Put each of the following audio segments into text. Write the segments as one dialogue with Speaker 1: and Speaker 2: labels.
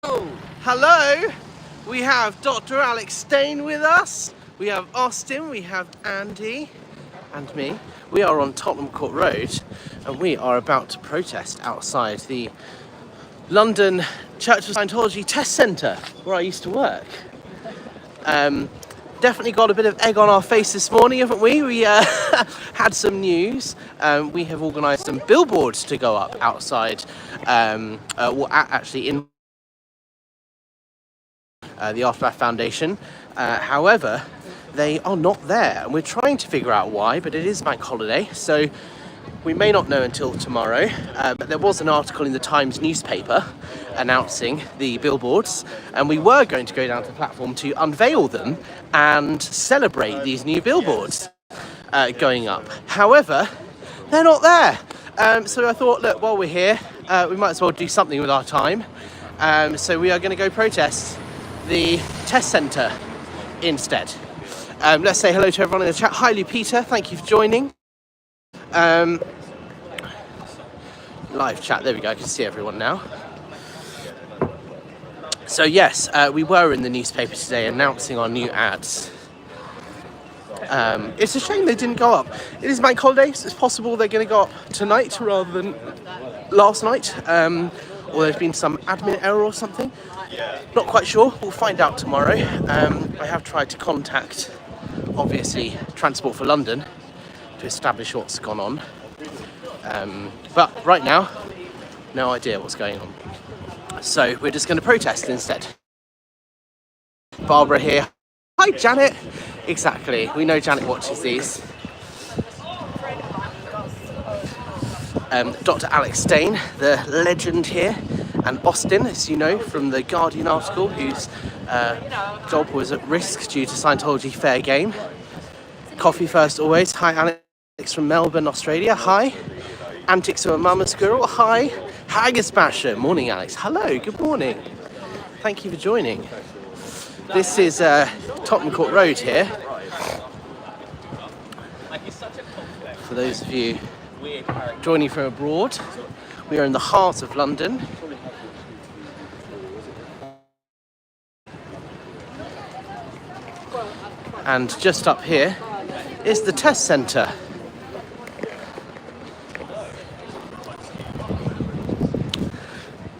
Speaker 1: Oh, hello, we have Dr. Alex Stain with us, we have Austin, we have Andy and me. We are on Tottenham Court Road and we are about to protest outside the London Church of Scientology test centre where I used to work. Definitely got a bit of egg on our face this morning, haven't we? We had some news. We have organised some billboards to go up outside, actually in the Aftermath Foundation. However, they are not there, and we're trying to figure out why, but it is bank holiday, so we may not know until tomorrow. But there was an article in the Times newspaper announcing the billboards, and we were going to go down to the platform to unveil them and celebrate these new billboards going up. However, they're not there. So I thought, look, while we're here, we might as well do something with our time. So we are going to go protest the test centre instead. Let's say hello to everyone in the chat. Hi, Lupita, thank you for joining. Live chat, there we go, I can see everyone now. So yes, we were in the newspaper today announcing our new ads. It's a shame they didn't go up. It is bank holiday, so it's possible they're going to go up tonight rather than last night. Or there's been some admin error or something. Not quite sure, we'll find out tomorrow. I have tried to contact, obviously, Transport for London to establish what's gone on. But right now, no idea what's going on. So we're just going to protest instead. Barbara here. Hi, Janet. Exactly, we know Janet watches these. Dr. Alex Stain, the legend here, and Austin, as you know from the Guardian article, whose job was at risk due to Scientology fair game. Coffee first always. Hi, Alex from Melbourne, Australia. Hi. Antics of a Mama Squirrel. Hi. Haggis Basher. Morning, Alex. Hello, good morning. Thank you for joining. This is Tottenham Court Road here. For those of you joining from abroad, we are in the heart of London. And just up here is the test centre.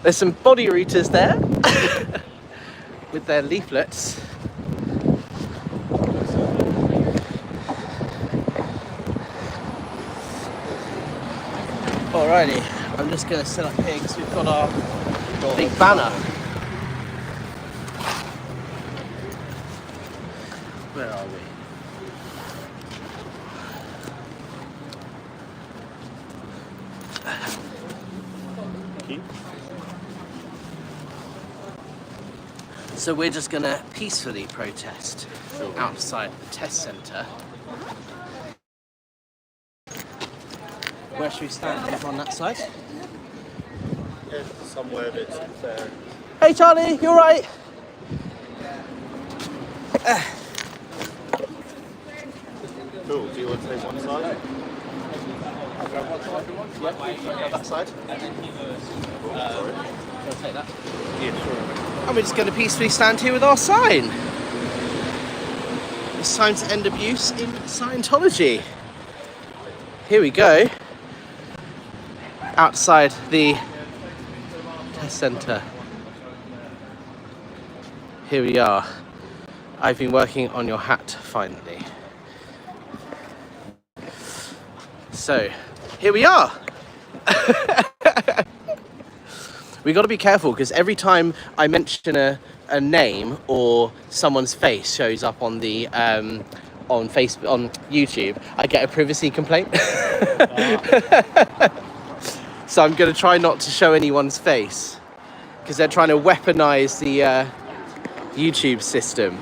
Speaker 1: There's some body rooters there with their leaflets. Alrighty, I'm just going to set up here because we've got our big banner. Where are we? So we're just going to peacefully protest outside the test centre. Where should we stand? Over on that side?
Speaker 2: Yeah, somewhere that's fair.
Speaker 1: Hey Charlie, you alright?
Speaker 2: Cool, do you want to take one side? Yeah, that side? Sorry.
Speaker 1: I'll take that.
Speaker 2: Yeah, sure.
Speaker 1: And we're just going to peacefully stand here with our sign. It's time to end abuse in Scientology. Here we go. Outside the test centre. Here we are. I've been working on your hat finally. So, here we are. We got to be careful because every time I mention a name or someone's face shows up on the on Facebook, on YouTube, I get a privacy complaint. So I'm going to try not to show anyone's face because they're trying to weaponize the YouTube system.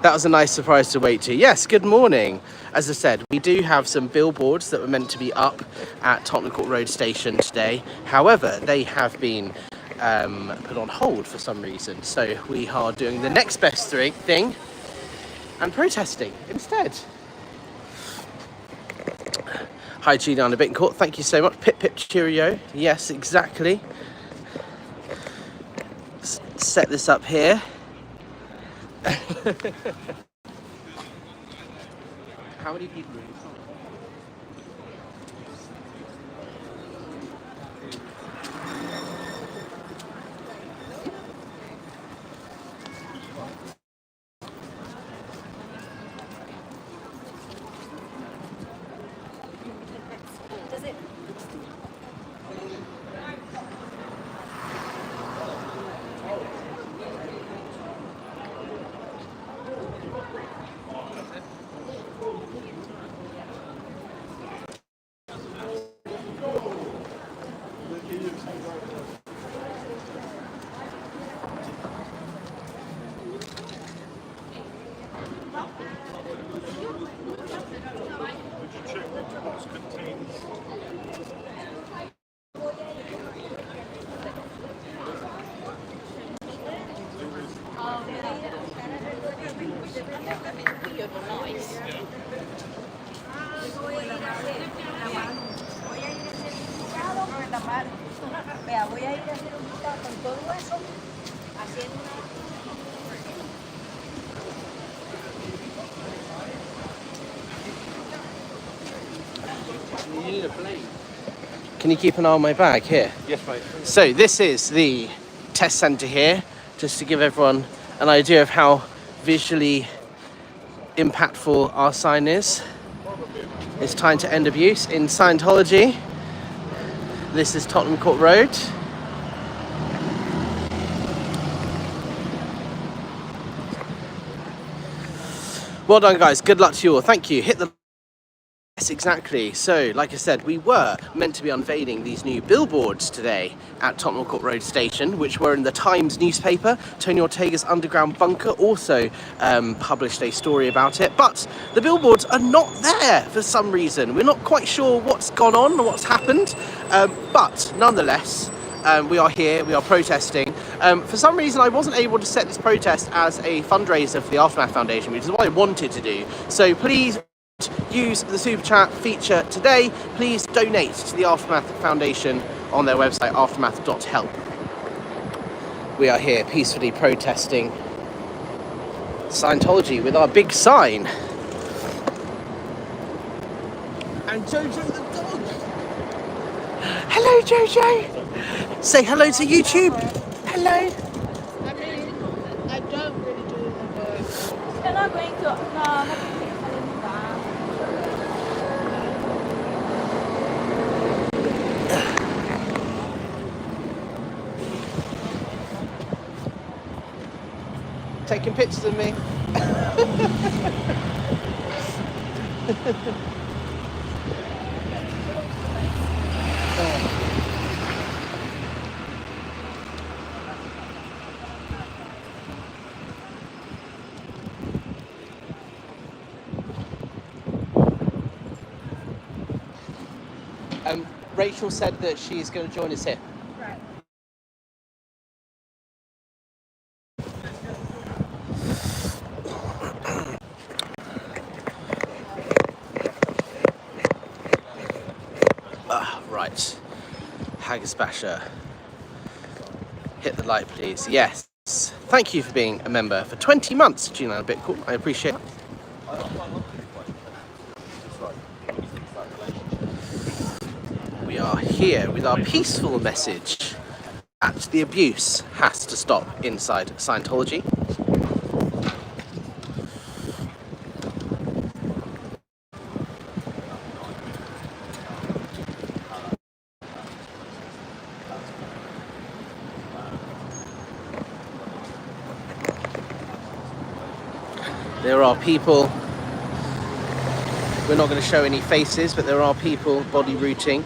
Speaker 1: That was a nice surprise to wait to. Yes, good morning. As I said, we do have some billboards that were meant to be up at Tottenham Court Road Station today. However, they have been put on hold for some reason. So we are doing the next best thing and protesting instead. Hi, Juliana Bittencourt. Thank you so much. Pip, pip, cheerio. Yes, exactly. set this up here. How many people are inside?
Speaker 3: Vea, voy a ir a hacer un listado con todo eso, haciendo una...
Speaker 1: Can you keep an eye on my bag here?
Speaker 2: Yes, mate.
Speaker 1: So this is the test centre here, just to give everyone an idea of how visually impactful our sign is. It's time to end abuse in Scientology. This is Tottenham Court Road. Well done, guys. Good luck to you all. Thank you. Hit the... Yes, exactly. So, like I said, we were meant to be unveiling these new billboards today at Tottenham Court Road Station, which were in the Times newspaper. Tony Ortega's underground bunker also published a story about it. But the billboards are not there for some reason. We're not quite sure what's gone on or what's happened. But nonetheless, we are here, we are protesting. For some reason, I wasn't able to set this protest as a fundraiser for the Aftermath Foundation, which is what I wanted to do. So please use the super chat feature today. Please donate to the Aftermath Foundation on their website, aftermath.help. We are here peacefully protesting Scientology with our big sign. And Jojo the dog. Hello, Jojo. Say hello to YouTube. Hello.
Speaker 4: I mean, I don't really do the work.
Speaker 3: You're not going to... No, I'm not going to
Speaker 1: Taking pictures of me. Rachel said that she's going to join us here.
Speaker 3: Right.
Speaker 1: Right. Haggis Basher. Hit the like, please. Yes. Thank you for being a member for 20 months, Gina. A bit cool. I appreciate it. We are here with our peaceful message that the abuse has to stop inside Scientology. There are people, we're not going to show any faces, but there are people body rooting.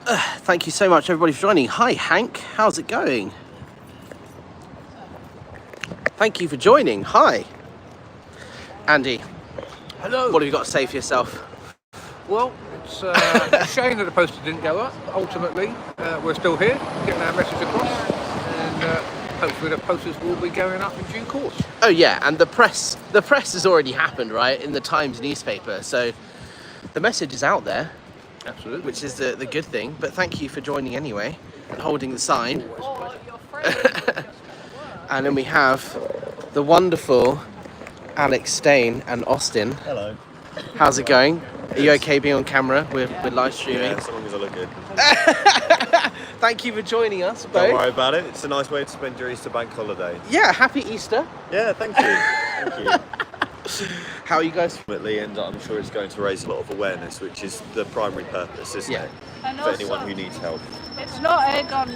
Speaker 1: Thank you so much, everybody, for joining. Hi, Hank. How's it going? Thank you for joining. Hi. Andy.
Speaker 5: Hello.
Speaker 1: What have you got to say for yourself?
Speaker 5: Well, it's a shame that the poster didn't go up. Ultimately, we're still here, getting our message across, and hopefully the posters will be going up in due course.
Speaker 1: Oh yeah, and the press has already happened, right, in the Times newspaper. So the message is out there.
Speaker 5: Absolutely.
Speaker 1: Which is the good thing. But thank you for joining anyway and holding the sign. And then we have the wonderful Alex Stain and Austin.
Speaker 2: Hello.
Speaker 1: How's it going? Are you okay being on camera? We're live streaming.
Speaker 2: Yeah, as long as I look good.
Speaker 1: Thank you for joining us both.
Speaker 2: Don't worry about it. It's a nice way to spend your Easter bank holiday.
Speaker 1: Yeah, happy Easter.
Speaker 2: Yeah, thank you. Thank you.
Speaker 1: How are you guys?
Speaker 2: Ultimately, and I'm sure it's going to raise a lot of awareness, which is the primary purpose, isn't it?
Speaker 4: And
Speaker 2: For
Speaker 4: also,
Speaker 2: anyone who needs help.
Speaker 4: it's not egg on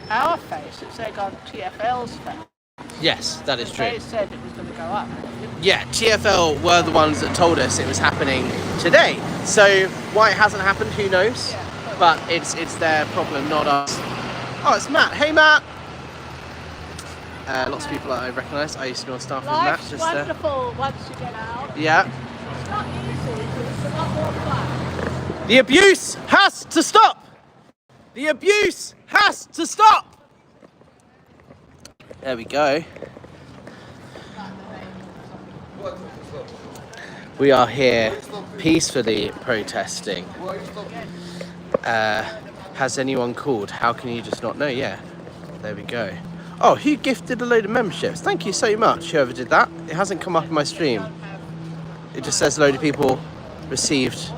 Speaker 4: our face, it's egg on TFL's face.
Speaker 1: Yes, that is true.
Speaker 4: They said it was going to go up.
Speaker 1: Yeah, TFL were the ones that told us it was happening today. So why it hasn't happened, who knows? But it's their problem, not us. Oh, it's Matt. Hey, Matt. Lots of people that I recognise. I used to be on staff with Matt.
Speaker 4: Life's wonderful once you get out.
Speaker 1: Yeah.
Speaker 4: It's not easy, but it's a lot more fun.
Speaker 1: The abuse has to stop. The abuse has to stop. There we go. We are here peacefully protesting. Has anyone called? How can you just not know? Yeah, there we go. Oh, who gifted a load of memberships? Thank you so much, whoever did that. It hasn't come up in my stream. It just says a load of people received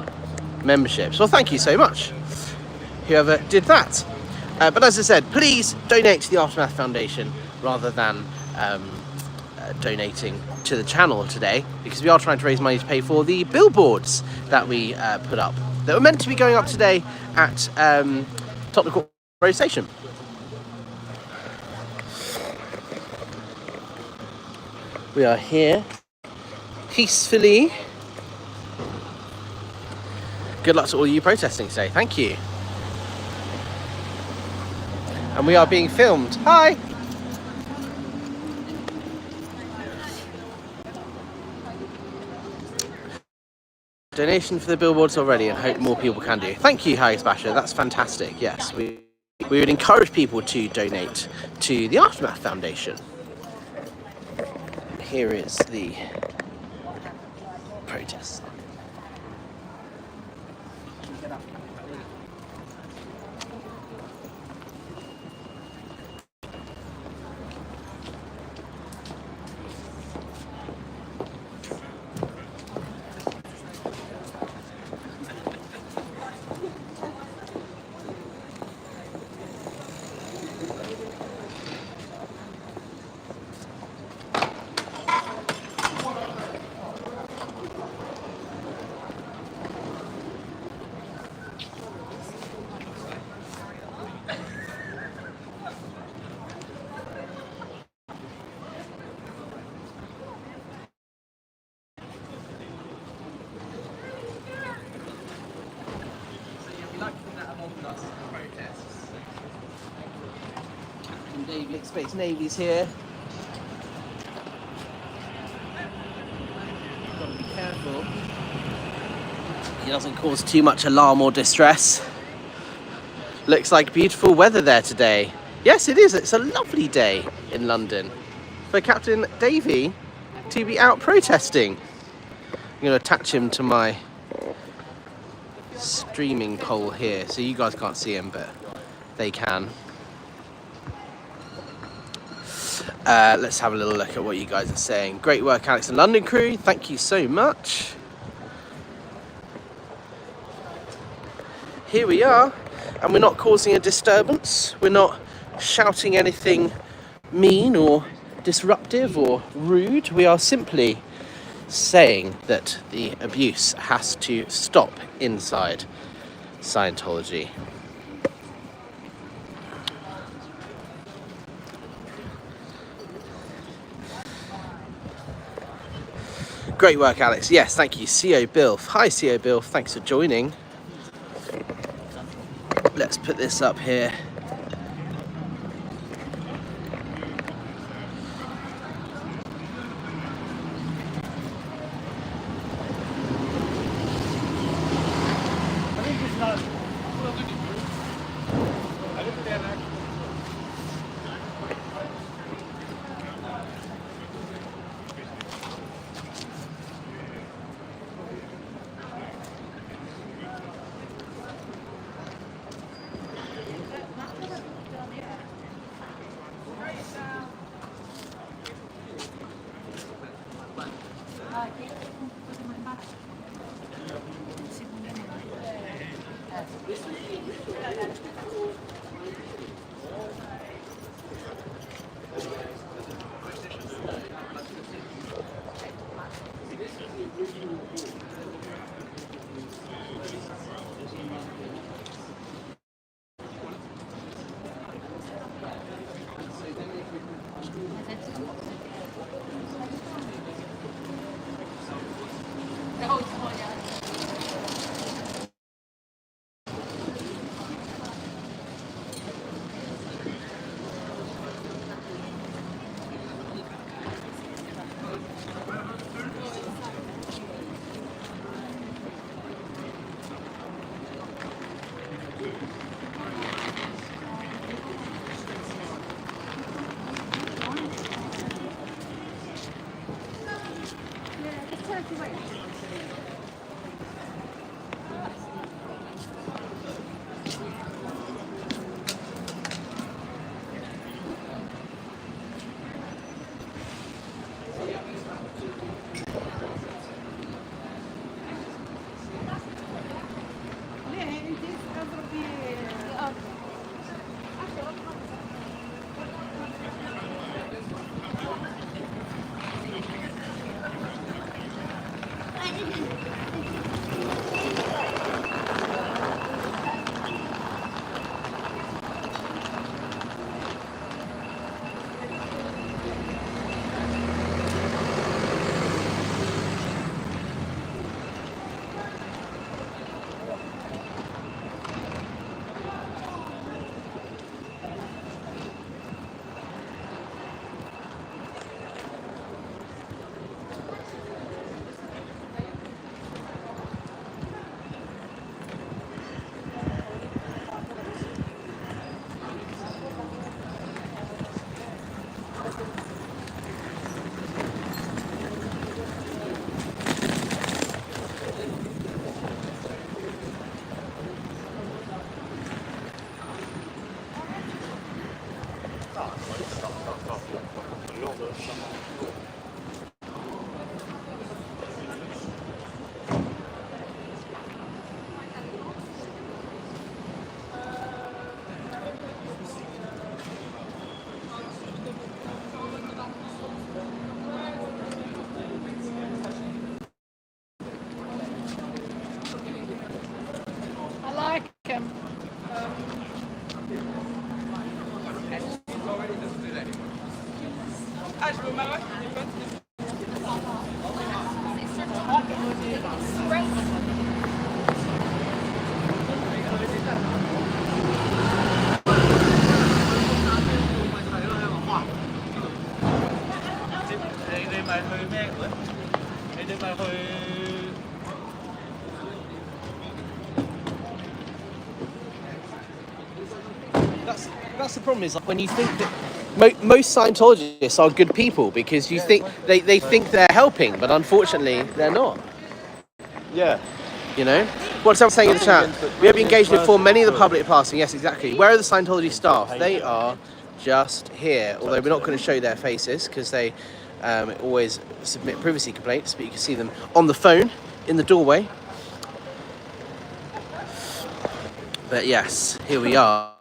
Speaker 1: memberships. Well, thank you so much, whoever did that. But as I said, please donate to the Aftermath Foundation rather than donating to the channel today, because we are trying to raise money to pay for the billboards that we put up that were meant to be going up today at Tottenham Court Road Station. We are here peacefully. Good luck to all you protesting today. Thank you. And we are being filmed. Hi. Donation for the billboards already, and hope more people can do. Thank you, Harry Spasher. That's fantastic. Yes, we would encourage people to donate to the Aftermath Foundation. Here is the protest. Navy, Space Navy's here. Gotta be careful. He doesn't cause too much alarm or distress. Looks like beautiful weather there today. Yes, it is. It's a lovely day in London for Captain Davey to be out protesting. I'm going to attach him to my streaming pole here, so you guys can't see him, but they can. Let's have a little look at what you guys are saying. Great work, Alex and London crew. Thank you so much. Here we are, and we're not causing a disturbance. We're not shouting anything mean or disruptive or rude. We are simply saying that the abuse has to stop inside Scientology. Great work, Alex. Yes, thank you. CO Bilf. Hi, CO Bilf. Thanks for joining. Let's put this up here. That's the problem, is like when you think that most Scientologists are good people, because you think they think they're helping, but unfortunately they're not.
Speaker 2: Yeah.
Speaker 1: You know? What's someone saying in the chat? We have engaged and informed many of the public passing. Yes, exactly. Where are the Scientology staff? They are just here, although we're not going to show their faces because they always submit privacy complaints, but you can see them on the phone in the doorway. But yes, here we are.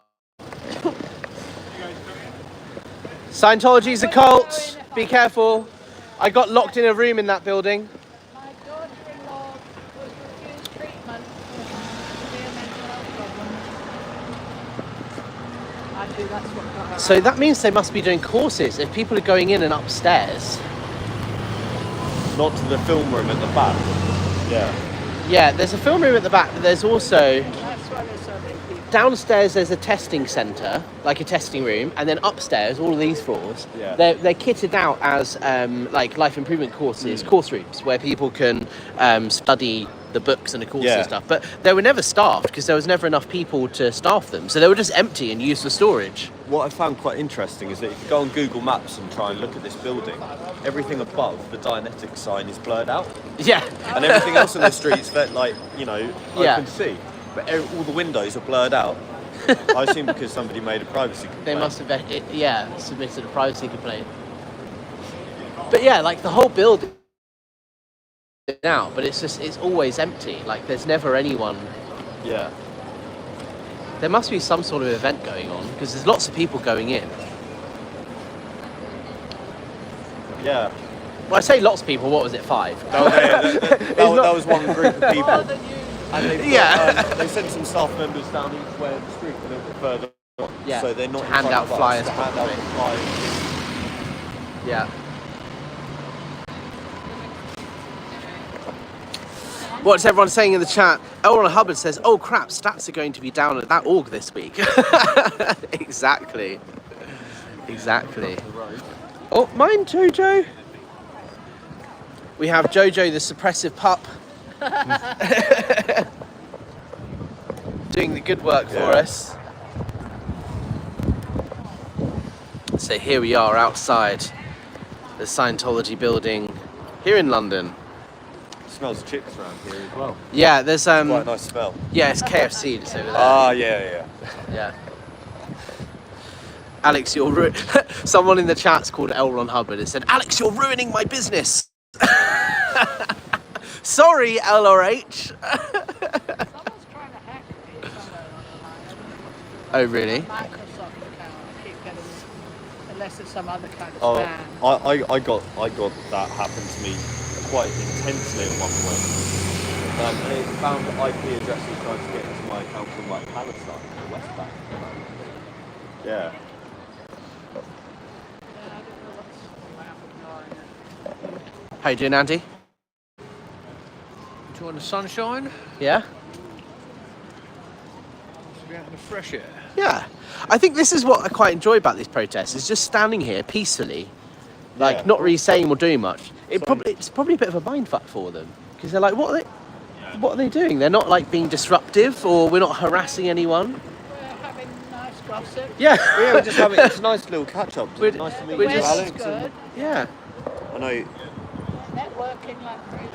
Speaker 1: Scientology's a cult. Be careful. I got locked in a room in that building.
Speaker 4: My daughter-in-law was refused treatment for severe mental health problems. I do, that's what got her.
Speaker 1: So that means they must be doing courses if people are going in and upstairs.
Speaker 2: Not to the film room at the back. Yeah.
Speaker 1: Yeah, there's a film room at the back, but there's also
Speaker 4: That's why there's so many people.
Speaker 1: downstairs there's a testing centre, like a testing room, and then upstairs, all of these floors,
Speaker 2: Yeah.
Speaker 1: they're kitted out as like life improvement courses, course rooms, where people can study the books and the courses and stuff. But they were never staffed because there was never enough people to staff them, so they were just empty and used for storage.
Speaker 2: What I found quite interesting is that if you go on Google Maps and try and look at this building, everything above the Dianetics sign is blurred out,
Speaker 1: Yeah.
Speaker 2: and everything else on the streets that, like, you know, I
Speaker 1: Yeah.
Speaker 2: can see, but all the windows are blurred out. I assume because somebody made a privacy complaint.
Speaker 1: They must have, submitted a privacy complaint. But yeah, like the whole building now, but it's always empty. Like there's never anyone.
Speaker 2: Yeah.
Speaker 1: There must be some sort of event going on because there's lots of people going in.
Speaker 2: Yeah.
Speaker 1: Well, I say lots of people. What was it? 5?
Speaker 2: That was one group of people.
Speaker 4: More than you.
Speaker 2: And they they sent some staff members down each way of the street a little bit further on.
Speaker 1: Yeah,
Speaker 2: So they're not
Speaker 1: to
Speaker 2: in
Speaker 1: hand
Speaker 2: front
Speaker 1: out
Speaker 2: of us,
Speaker 1: flyers
Speaker 2: to hand out
Speaker 1: properly.
Speaker 2: flyers.
Speaker 1: Yeah. What's everyone saying in the chat? Elron Hubbard says, "Oh crap, stats are going to be down at that org this week." Exactly. Oh, mine, Jojo. We have Jojo, the suppressive pup, doing the good work for us. So here we are outside the Scientology building here in London.
Speaker 2: Smells of chips around here as well.
Speaker 1: Yeah, there's
Speaker 2: Quite a nice smell.
Speaker 1: yeah, it's KFC just over there.
Speaker 2: Ah, yeah.
Speaker 1: Yeah. Alex, you're someone in the chat's called Elron Hubbard and said, "Alex, you're ruining my business." Sorry, LRH.
Speaker 4: Someone's trying to hack me somewhere online.
Speaker 1: Oh, really?
Speaker 4: Microsoft account. I keep getting, unless it's some other kind of
Speaker 2: Oh,
Speaker 4: spam.
Speaker 2: I got that happen to me quite intensely at one point. They found IP addresses trying to get into my account from like Palestine, the West Bank. Yeah.
Speaker 4: Yeah, I don't know what's happening.
Speaker 1: How you doing, Andy?
Speaker 5: Enjoying the sunshine,
Speaker 1: Yeah?
Speaker 5: to be out in the fresh air.
Speaker 1: Yeah. I think this is what I quite enjoy about these protests, is just standing here peacefully, like
Speaker 2: Yeah.
Speaker 1: not really saying or doing much. It's
Speaker 2: So-
Speaker 1: probably a bit of a mindfuck for them, because they're like, what are they doing? They're not like being disruptive, or we're not harassing anyone.
Speaker 4: We're having nice gossip.
Speaker 1: Yeah.
Speaker 2: Yeah, we're just having it's a nice little catch up.
Speaker 1: We're-
Speaker 2: Nice to meet
Speaker 1: we're
Speaker 2: you,
Speaker 1: just-
Speaker 2: Alex.
Speaker 4: Good.
Speaker 1: Yeah.
Speaker 2: I know.
Speaker 4: Networking like crazy.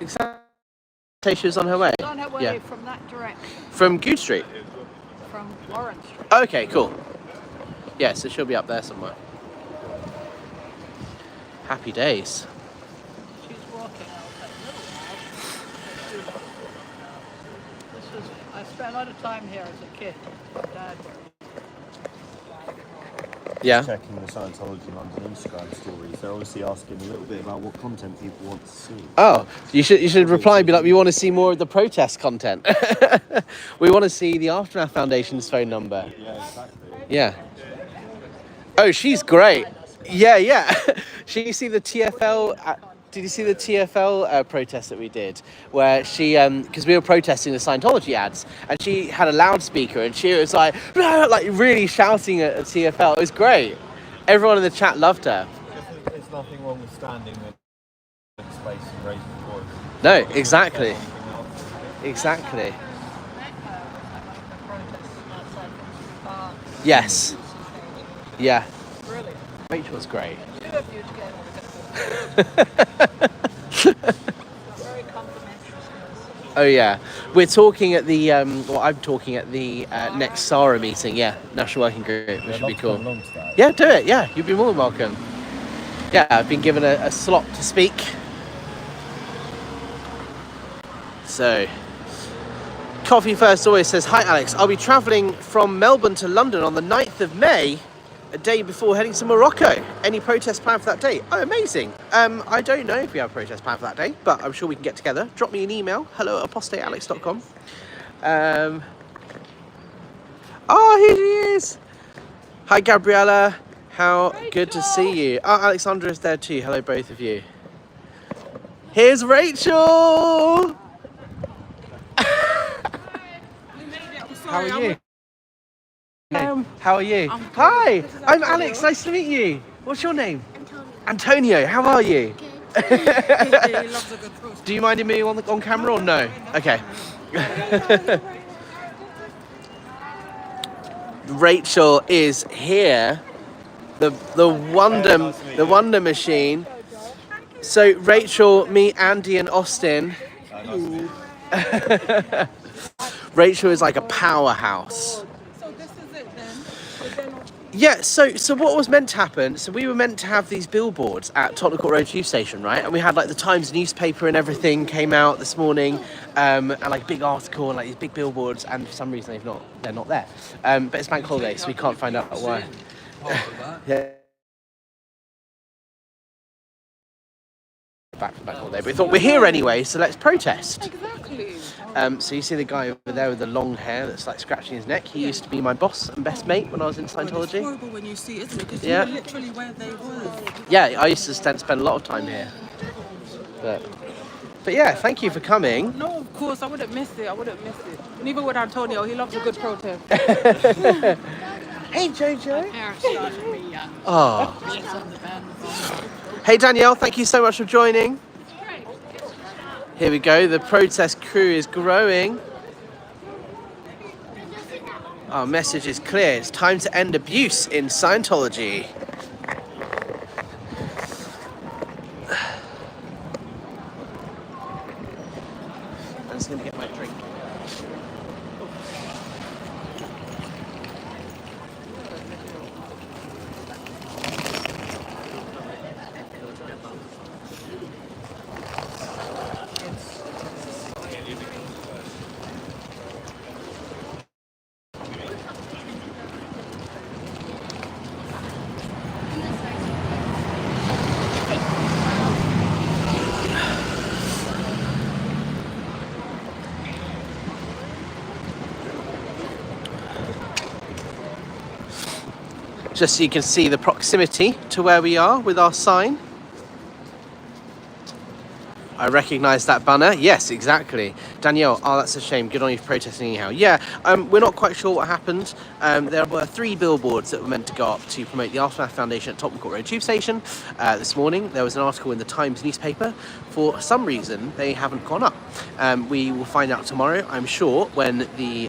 Speaker 1: Exactly. She's on her way.
Speaker 4: She's on her way
Speaker 1: Yeah.
Speaker 4: from that direction,
Speaker 1: From Good Street.
Speaker 4: from Warren Street.
Speaker 1: Okay, cool. Yeah, so she'll be up there somewhere. Happy days.
Speaker 4: She's walking out that little while. I spent a lot of time here as a kid. My dad worked.
Speaker 1: Yeah.
Speaker 2: Checking the Scientology London Instagram stories. They're obviously asking a little bit about what content people want to see.
Speaker 1: Oh, you should reply and be like, we want to see more of the protest content. We want to see the Aftermath Foundation's phone number.
Speaker 2: Yeah, exactly.
Speaker 1: Yeah. Oh, she's great. Yeah. Did you see the TFL? Did you see the TFL protest that we did, where she, because we were protesting the Scientology ads, and she had a loudspeaker and she was like, "Blah," like really shouting at TFL. It was great. Everyone in the chat loved her.
Speaker 2: There's nothing wrong with standing in space and raising your voice.
Speaker 1: No, exactly. Exactly. Yes. Yeah.
Speaker 4: Really?
Speaker 1: Rachel's great.
Speaker 4: Two of you together. Very complimentary skills.
Speaker 1: Oh yeah, we're talking at the I'm talking at the next SARA meeting. Yeah, National Working Group, which should be cool. Yeah, do it. Yeah, you'd be more than welcome. Yeah, I've been given a slot to speak. So, Coffee First always says, "Hi Alex, I'll be travelling from Melbourne to London on the 9th of May, a day before heading to Morocco. Any protest planned for that day?" Oh, amazing. I don't know if we have a protest planned for that day, but I'm sure we can get together. Drop me an email, hello@apostatealex.com. Oh, here she is. Hi, Gabriella. How good to see you. Oh, Alexandra is there too. Hello, both of you. Here's Rachel. How are you? How are you? Hi, I'm Alex. Nice to meet you. What's your name? Antonio. How are you? Do you mind me on camera or no? Okay. Rachel is here. The wonder machine. So Rachel, me, Andy, and Austin. Rachel is like a powerhouse.
Speaker 4: So this is it then?
Speaker 1: Yeah, so what was meant to happen, so we were meant to have these billboards at Tottenham Court Road Tube Station, right? And we had like the Times newspaper and everything came out this morning, and like big article and like these big billboards, and for some reason they're not there. But it's bank holiday, so we can't find out why. Yeah. Back from bank holiday, but we thought we're here anyway, so let's protest.
Speaker 4: Exactly.
Speaker 1: So you see the guy over there with the long hair that's like scratching his neck. He used to be my boss and best mate when I was in Scientology.
Speaker 6: It's horrible when you see it, isn't it? Because
Speaker 1: Yeah.
Speaker 6: you're literally where they were.
Speaker 1: Yeah, I used to spend a lot of time here. But yeah, thank you for coming.
Speaker 6: No, of course, I wouldn't miss it. Neither would Antonio. He loves a good protest.
Speaker 1: Hey Jojo.
Speaker 7: Parents started me
Speaker 1: Oh.
Speaker 7: being on the band.
Speaker 1: Hey Danielle, thank you so much for joining. Here we go, the protest crew is growing. Our message is clear, it's time to end abuse in Scientology. I'm just gonna get my drink. Just so you can see the proximity to where we are with our sign. I recognise that banner. Yes, exactly. Danielle, oh, that's a shame. Good on you for protesting anyhow. Yeah, we're not quite sure what happened. There were 3 billboards that were meant to go up to promote the Aftermath Foundation at Tottenham Court Road Tube Station. This morning, there was an article in the Times newspaper. For some reason, they haven't gone up. We will find out tomorrow, I'm sure, when the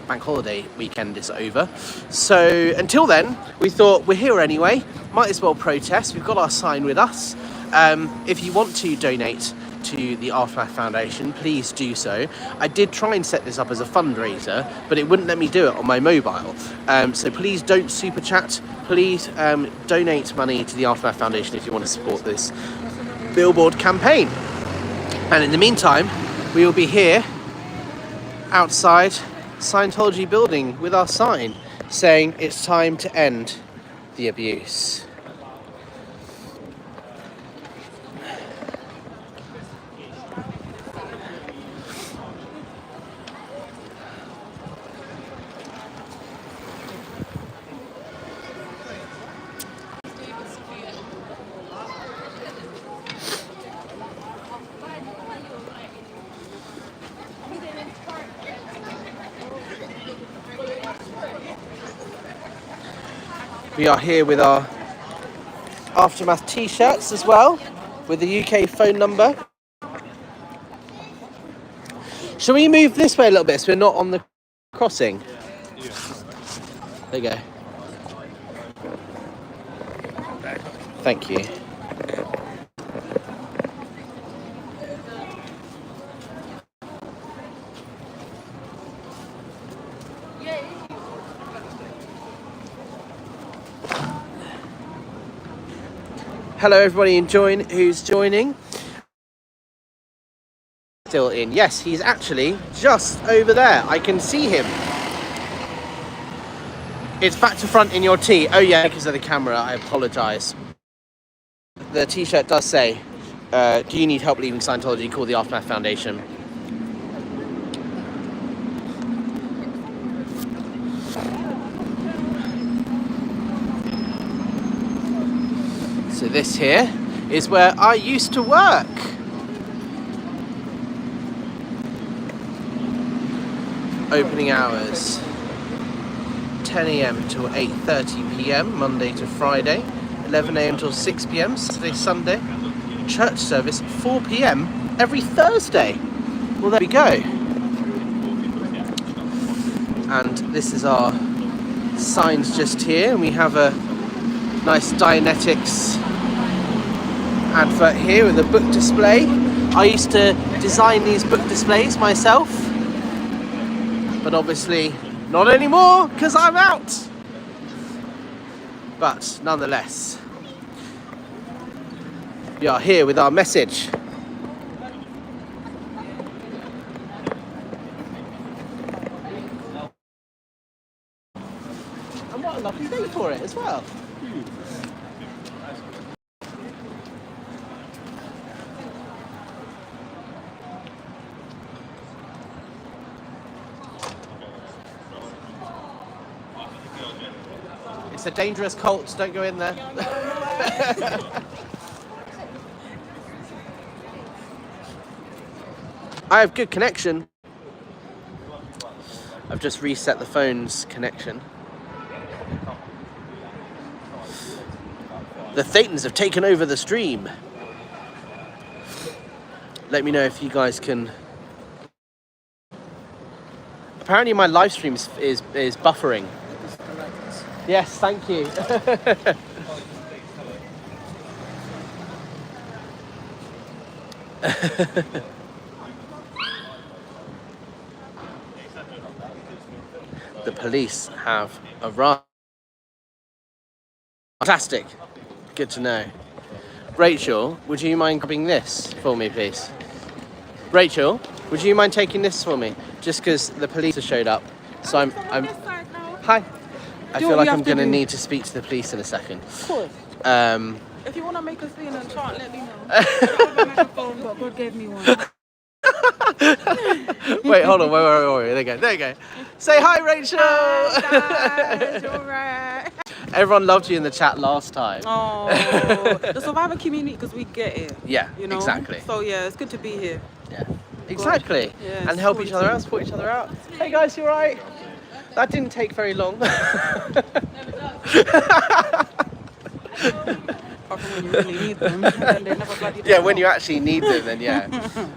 Speaker 1: bank holiday weekend is over. So until then, we thought we're here anyway. Might as well protest. We've got our sign with us. If you want to donate to the Aftermath Foundation, please do so. I did try and set this up as a fundraiser, but it wouldn't let me do it on my mobile. So please don't super chat. Please donate money to the Aftermath Foundation if you want to support this billboard campaign. And in the meantime, we will be here outside Scientology building with our sign saying it's time to end the abuse. We are here with our Aftermath t-shirts as well, with the UK phone number. Shall we move this way a little bit so we're not on the crossing? There you go. Thank you. Hello everybody who's joining. Still in. Yes, he's actually just over there. I can see him. It's back to front in your tee. Oh yeah, because of the camera, I apologise. The t-shirt does say, do you need help leaving Scientology? Call the Aftermath Foundation. So this here is where I used to work. Opening hours. 10 a.m. till 8:30 p.m. Monday to Friday, 11 a.m. till 6 p.m. Saturday, Sunday. Church service 4 p.m. every Thursday. Well, there we go. And this is our signs just here, and we have a nice Dianetics advert here with a book display. I used to design these book displays myself, but obviously not anymore because I'm out. But nonetheless, we are here with our message. And what a lovely day for it as well. It's a dangerous cult, don't go in there. I have good connection. I've just reset the phone's connection. The Thetans have taken over the stream. Let me know if you guys can. Apparently my live stream is buffering. Yes, thank you. The police have arrived. Fantastic. Good to know. Rachel, would you mind grabbing this for me, please? Rachel, would you mind taking this for me? Just because the police have showed up. So I'm Hi. I feel like I'm going to need to speak to the police in a second.
Speaker 6: Of course. If you want to make a scene and chant, let me know. I don't have a microphone, but God gave me one.
Speaker 1: Wait, hold on. Wait. There you go. Say hi, Rachel.
Speaker 6: Hi, guys. You're right.
Speaker 1: Everyone loved you in the chat last time.
Speaker 6: Oh, the survivor community, because we get it.
Speaker 1: Yeah,
Speaker 6: you know?
Speaker 1: exactly.
Speaker 6: So yeah, it's good to be here.
Speaker 1: Yeah, exactly.
Speaker 6: Yeah,
Speaker 1: and help each other out, support each other out. Hey guys, you alright? That didn't take very long.
Speaker 6: Apart from when you really need them, and they never bloody
Speaker 1: Yeah, when you actually need them, then yeah.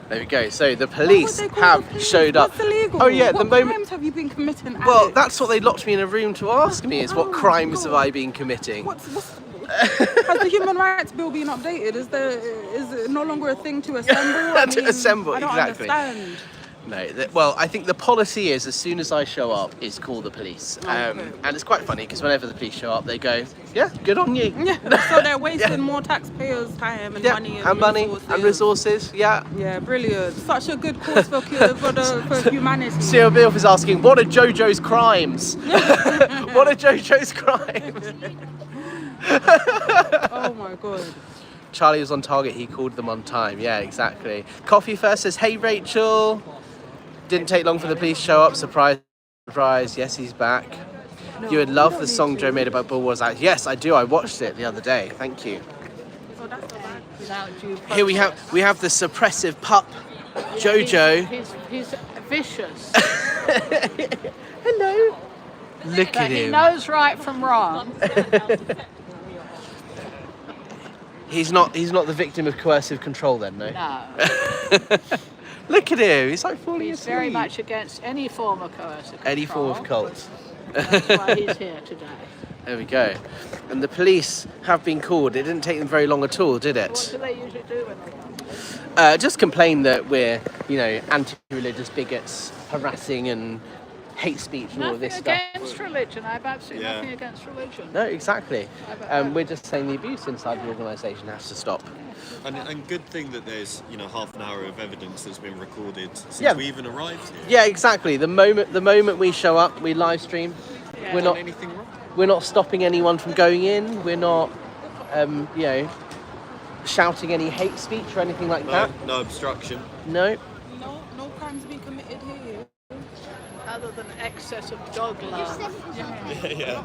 Speaker 1: There we go. So the police have showed up.
Speaker 6: What's illegal?
Speaker 1: Oh yeah,
Speaker 6: what
Speaker 1: the moment.
Speaker 6: crimes have you been committing?
Speaker 1: Well,
Speaker 6: Alex?
Speaker 1: that's what they locked me in a room to ask me: is what
Speaker 6: Oh,
Speaker 1: crimes have
Speaker 6: God.
Speaker 1: I been committing?
Speaker 6: Has the human rights bill been updated? Is it no longer a thing to assemble?
Speaker 1: To assemble,
Speaker 6: I don't
Speaker 1: exactly.
Speaker 6: understand.
Speaker 1: No, well, I think the policy is as soon as I show up, is call the police.
Speaker 6: Okay.
Speaker 1: And it's quite funny because whenever the police show up, they go, "Yeah, good on you."
Speaker 6: Yeah, so they're wasting more taxpayers' time and
Speaker 1: Yeah,
Speaker 6: money
Speaker 1: and resources. Yeah.
Speaker 6: Yeah, brilliant. Such a good cause for humanity.
Speaker 1: Cyril Bilf is asking, what are JoJo's crimes? What are JoJo's crimes?
Speaker 6: Oh my God.
Speaker 1: Charlie was on target, he called them on time. Yeah, exactly. Coffee First says, hey Rachel. Didn't take long for the police to show up. Surprise, surprise. Yes, he's back. You would love the song Joe made about Bull Wars. Yes, I do. I watched it the other day. Thank you.
Speaker 6: Oh, that's so bad.
Speaker 1: Here we have the suppressive pup, Jojo.
Speaker 7: He's vicious.
Speaker 1: Hello. Look
Speaker 7: But
Speaker 1: at
Speaker 7: he
Speaker 1: him.
Speaker 7: knows right from wrong.
Speaker 1: He's not the victim of coercive control then, no?
Speaker 7: No.
Speaker 1: Look at him. He's like falling
Speaker 7: He's
Speaker 1: asleep.
Speaker 7: very much against any form of coercive control.
Speaker 1: Any form of cult.
Speaker 7: That's why he's here today.
Speaker 1: There we go. And the police have been called. It didn't take them very long at all, did
Speaker 7: What
Speaker 1: it?
Speaker 7: do they usually do when they come?
Speaker 1: Just complain that we're, anti-religious bigots, harassing and hate speech and all of this
Speaker 7: Nothing
Speaker 1: stuff.
Speaker 7: against religion. I have absolutely
Speaker 2: Yeah.
Speaker 7: nothing against religion.
Speaker 1: No, exactly. We're just saying the abuse inside the organisation has to stop.
Speaker 2: And good thing that there's half an hour of evidence that's been recorded since
Speaker 1: Yeah.
Speaker 2: we even arrived here.
Speaker 1: Yeah, exactly. The moment we show up, we live stream.
Speaker 7: Yeah.
Speaker 1: We're not
Speaker 2: Anything wrong?
Speaker 1: we're not stopping anyone from going in. We're not shouting any hate speech or anything like that.
Speaker 2: No obstruction.
Speaker 1: No.
Speaker 6: No crimes being committed here.
Speaker 7: Other than excess of dog love.
Speaker 2: Yeah.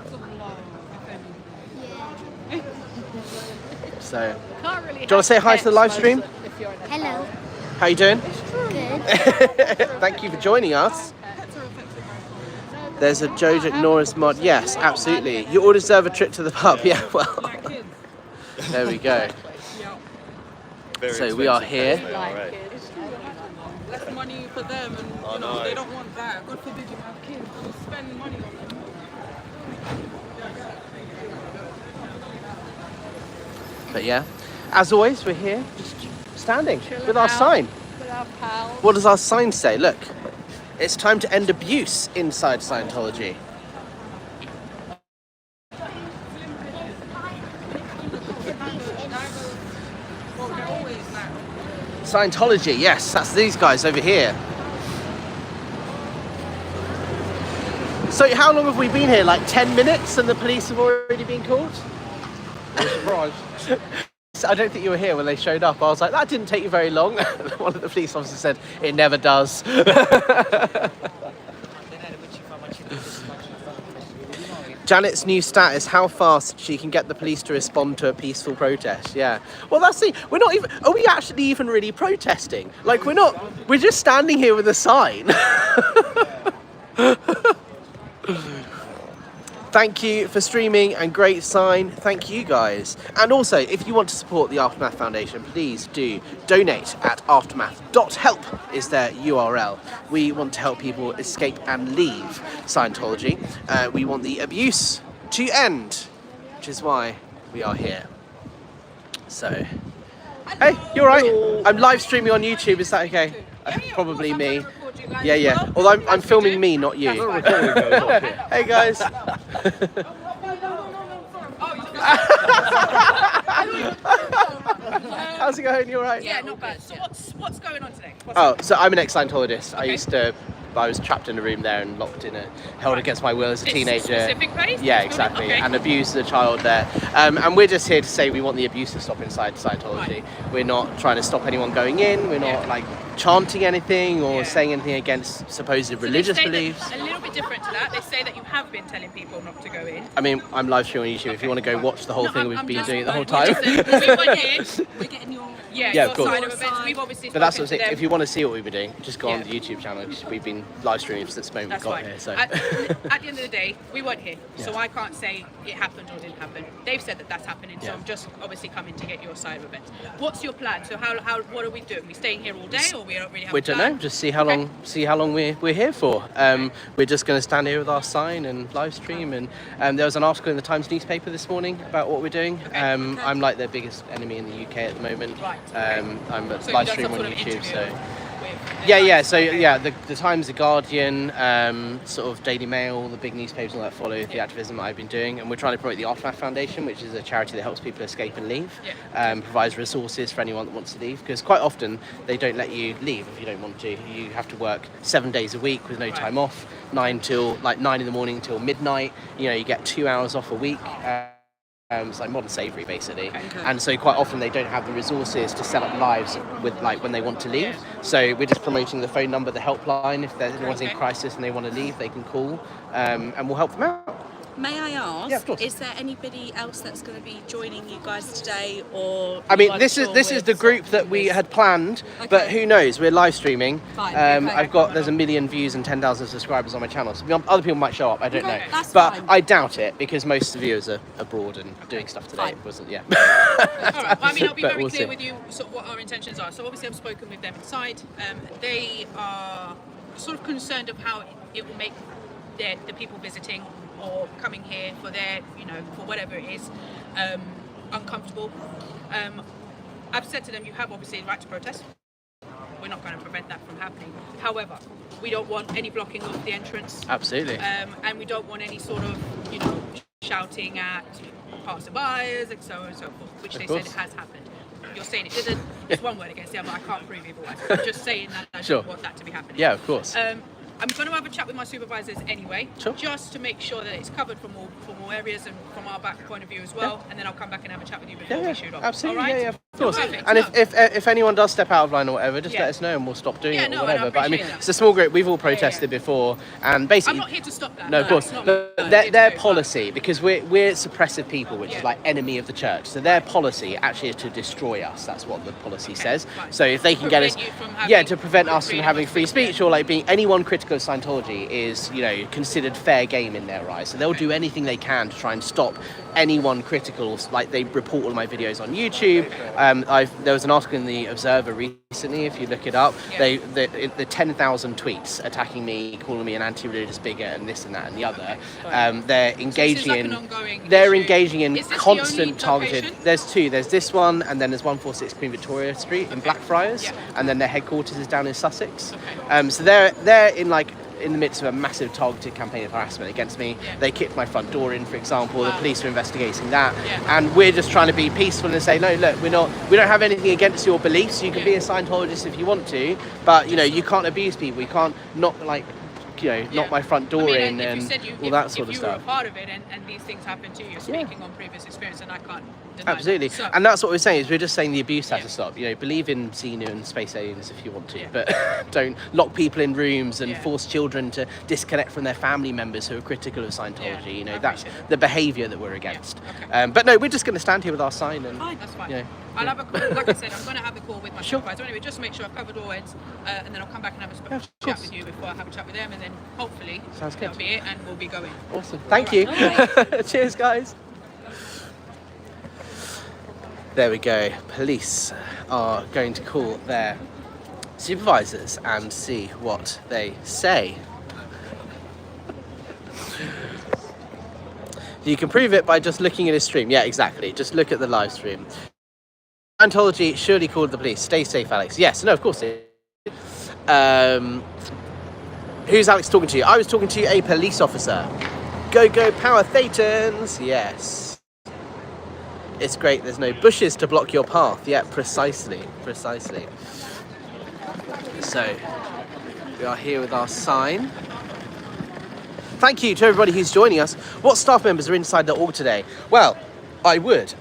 Speaker 1: So,
Speaker 7: Can't really
Speaker 1: do you want to say hi to the live stream?
Speaker 7: If you're in a
Speaker 8: Hello.
Speaker 1: How you doing?
Speaker 8: Good.
Speaker 1: Thank you for joining us.
Speaker 7: No,
Speaker 1: There's a Jojo Norris mod. Yes, absolutely. You all deserve a trip to the pub. Yeah, well. There we go.
Speaker 2: Very
Speaker 1: So we are
Speaker 2: expensive
Speaker 1: here.
Speaker 2: place, alright.
Speaker 6: Less money for them, and you know, they don't want that. God forbid you have kids, you spend money on them.
Speaker 1: But yeah, as always, we're here just standing
Speaker 7: Chilling
Speaker 1: with our
Speaker 7: out.
Speaker 1: sign.
Speaker 7: With our pals.
Speaker 1: What does our sign say? Look, it's time to end abuse inside Scientology. Scientology, yes, that's these guys over here. So how long have we been here? Like 10 minutes and the police have already been called?
Speaker 5: I'm surprised.
Speaker 1: I don't think you were here when they showed up. I was like, that didn't take you very long. One of the police officers said, it never does. Janet's new stat is how fast she can get the police to respond to a peaceful protest. Yeah. Well, that's the, we're not even, are we actually even really protesting? Like, we're just standing here with a sign. Thank you for streaming and great sign. Thank you guys. And also, if you want to support the Aftermath Foundation, please do donate at aftermath.help is their URL. We want to help people escape and leave Scientology. We want the abuse to end, which is why we are here. So, hey, you all right? I'm live streaming on YouTube. Is that okay? Probably me. Yeah. Although I'm filming me, not you. Hey guys. How's it going? You alright?
Speaker 8: Yeah, not bad. So what's going on today?
Speaker 1: So I'm an ex-Scientologist. I was trapped in a room there and locked in held against my will as a teenager.
Speaker 8: Specific place?
Speaker 1: Yeah, exactly.
Speaker 8: Okay.
Speaker 1: And abused as a child there. And we're just here to say we want the abuse to stop inside Scientology.
Speaker 8: Right.
Speaker 1: We're not trying to stop anyone going in. We're not like chanting anything or saying anything against supposed religious beliefs.
Speaker 8: A little bit different to that. They say that you have been telling people not to go in.
Speaker 1: I mean, I'm live streaming on YouTube. If you want to go watch the whole thing, we've been doing it the whole time.
Speaker 3: We're getting your
Speaker 8: Your
Speaker 1: of course.
Speaker 8: side of events. We've obviously
Speaker 1: But that's
Speaker 8: spoken
Speaker 1: what I'm
Speaker 8: to
Speaker 1: saying.
Speaker 8: them.
Speaker 1: If you want to see what we've been doing, just go on the YouTube channel. We've been live streaming since the moment
Speaker 8: That's
Speaker 1: we got
Speaker 8: fine.
Speaker 1: here. So.
Speaker 8: At the end of the day, we weren't here, so
Speaker 1: Yeah.
Speaker 8: I can't say it happened or didn't happen. They've said that that's happening, so
Speaker 1: Yeah.
Speaker 8: I'm just obviously coming to get your side of it. What's your plan? So what are we doing? We staying here all day, or we don't really have
Speaker 1: We
Speaker 8: a
Speaker 1: don't
Speaker 8: plan?
Speaker 1: know. Just see how long we're here for. We're just going to stand here with our sign and live stream. And there was an article in the Times newspaper this morning about what we're doing. I'm like their biggest enemy in the UK at the moment.
Speaker 8: Right.
Speaker 1: I'm a
Speaker 8: So
Speaker 1: live
Speaker 8: you've done
Speaker 1: stream
Speaker 8: some
Speaker 1: on
Speaker 8: sort of
Speaker 1: YouTube.
Speaker 8: interview
Speaker 1: So.
Speaker 8: with
Speaker 1: Yeah.
Speaker 8: them?
Speaker 1: So yeah, the Times, the Guardian, sort of Daily Mail, the big newspapers and all that follow the activism that I've been doing, and we're trying to promote the Aftermath Foundation, which is a charity that helps people escape and leave, provides resources for anyone that wants to leave, because quite often they don't let you leave if you don't want to. You have to work 7 days a week with no time off, 9 in the morning till midnight. You know, you get 2 hours off a week. It's like modern slavery basically, and so quite often they don't have the resources to set up lives with like when they want to leave. So we're just promoting the phone number, the helpline. If there's anyone's in crisis and they want to leave, they can call, and we'll help them out.
Speaker 3: May I ask,
Speaker 1: Yeah, of course.
Speaker 3: is there anybody else that's going to be joining you guys today, or?
Speaker 1: I mean, this is the group that we had planned, but who knows? We're live streaming.
Speaker 3: Fine, okay.
Speaker 1: There's 1 million views and 10,000 subscribers on my channel. So other people might show up. I don't know,
Speaker 3: that's
Speaker 1: but
Speaker 3: fine.
Speaker 1: I doubt it because most of the viewers are abroad and doing stuff today.
Speaker 3: Fine.
Speaker 1: It wasn't, yeah.
Speaker 8: All right. Well, I mean, I'll be
Speaker 1: But
Speaker 8: very
Speaker 1: we'll
Speaker 8: clear
Speaker 1: see.
Speaker 8: with you sort of what our intentions are. So obviously I've spoken with them inside. They are sort of concerned of how it will make the people visiting or coming here for their, for whatever it is, uncomfortable. I've said to them, you have obviously the right to protest. We're not going to prevent that from happening. However, we don't want any blocking of the entrance.
Speaker 1: Absolutely.
Speaker 8: And we don't want any sort of, shouting at passerbys and so on and so forth, which they said has happened. You're saying it didn't. It's one word against the other. I can't prove either way. I'm just saying that I don't want that to be happening.
Speaker 1: Yeah, of course.
Speaker 8: I'm going to have a chat with my supervisors anyway,
Speaker 1: Sure.
Speaker 8: just to make sure that it's covered from all areas and from our back point of view as well. And then I'll come back and have a chat with you before we shoot off.
Speaker 1: Absolutely.
Speaker 8: All right?
Speaker 1: Yeah, of Of course.
Speaker 8: Perfect.
Speaker 1: And
Speaker 8: No.
Speaker 1: if anyone does step out of line or whatever, just
Speaker 8: Yeah.
Speaker 1: let us know and we'll stop doing
Speaker 8: Yeah,
Speaker 1: it or
Speaker 8: no, and I
Speaker 1: whatever. But I mean,
Speaker 8: appreciate that.
Speaker 1: it's a small group. We've all protested before, and basically,
Speaker 8: I'm not here to stop that.
Speaker 1: no, of course,
Speaker 8: it's not
Speaker 1: but
Speaker 8: what I'm
Speaker 1: their
Speaker 8: here to do,
Speaker 1: policy, because we're suppressive people, which is
Speaker 8: Yeah.
Speaker 1: like enemy of the church. So their policy actually is to destroy us. That's what the policy says.
Speaker 8: fine.
Speaker 1: So if they can get us,
Speaker 8: Prevent you from having
Speaker 1: to prevent us from
Speaker 8: freedom
Speaker 1: having
Speaker 8: of
Speaker 1: free
Speaker 8: speech,
Speaker 1: speech or like being anyone critical of Scientology is considered fair game in their eyes. So they'll do anything they can to try and stop anyone critical. Like they report all my videos on YouTube. There was an article in the Observer recently, if you look it up,
Speaker 8: Yeah.
Speaker 1: the 10,000 tweets attacking me, calling me an anti-religious bigot and this and that and the other.
Speaker 8: Fine.
Speaker 1: They're
Speaker 8: So
Speaker 1: engaging
Speaker 8: this is like
Speaker 1: in
Speaker 8: an ongoing
Speaker 1: they're
Speaker 8: issue.
Speaker 1: engaging in
Speaker 8: Is this the only
Speaker 1: constant targeted.
Speaker 8: location?
Speaker 1: There's two. There's this one, and then there's 146 Queen Victoria Street in Blackfriars,
Speaker 8: Yeah.
Speaker 1: and then their headquarters is down in Sussex.
Speaker 8: Okay.
Speaker 1: So they're in the midst of a massitive targeted campaign of harassment against me.
Speaker 8: Yeah.
Speaker 1: They kicked my front door in, for example. The
Speaker 8: Wow.
Speaker 1: police are investigating that,
Speaker 8: Yeah.
Speaker 1: and we're just trying to be peaceful and say, no, look, we don't have anything against your beliefs. You can be a Scientologist if you want to, but you can't abuse people. You can't knock my front door in
Speaker 8: if
Speaker 1: and
Speaker 8: you said
Speaker 1: all that sort of
Speaker 8: if you were
Speaker 1: stuff.
Speaker 8: a part of it and these things happen to you, you're speaking on previous experience, and I can't deny
Speaker 1: Absolutely,
Speaker 8: that. So,
Speaker 1: and that's what we're saying. Is we're just saying the abuse has
Speaker 8: Yeah.
Speaker 1: to stop. Believe in Xenu and space aliens if you want to,
Speaker 8: Yeah.
Speaker 1: but don't lock people in rooms and
Speaker 8: Yeah.
Speaker 1: force children to disconnect from their family members who are critical of Scientology.
Speaker 8: Yeah, I
Speaker 1: That's
Speaker 8: appreciate that.
Speaker 1: the behaviour that we're against.
Speaker 8: okay.
Speaker 1: But no, we're just going to stand here with our sign and.
Speaker 8: fine, that's fine.
Speaker 1: Yeah.
Speaker 8: I'll have a call. Like I said, I'm going to have a call with my
Speaker 1: Sure.
Speaker 8: supervisor anyway, just to make sure I've covered all ends, and then I'll come back and have a
Speaker 1: Yeah, of
Speaker 8: chat
Speaker 1: course.
Speaker 8: with you before I have a chat with them, and then hopefully
Speaker 1: Sounds good.
Speaker 8: that'll be it, and we'll be going.
Speaker 1: Awesome. Thank you. Cheers, guys. There we go. Police are going to call their supervisors and see what they say. You can prove it by just looking at his stream. Yeah, exactly. Just look at the live stream. Scientology surely called the police. Stay safe, Alex. Yes, no, of course it is. Who's Alex talking to? I was talking to a police officer. Go, go, power Thetans. Yes. It's great. There's no bushes to block your path. Yeah, precisely. Precisely. So, we are here with our sign. Thank you to everybody who's joining us. What staff members are inside the org today? Well, I would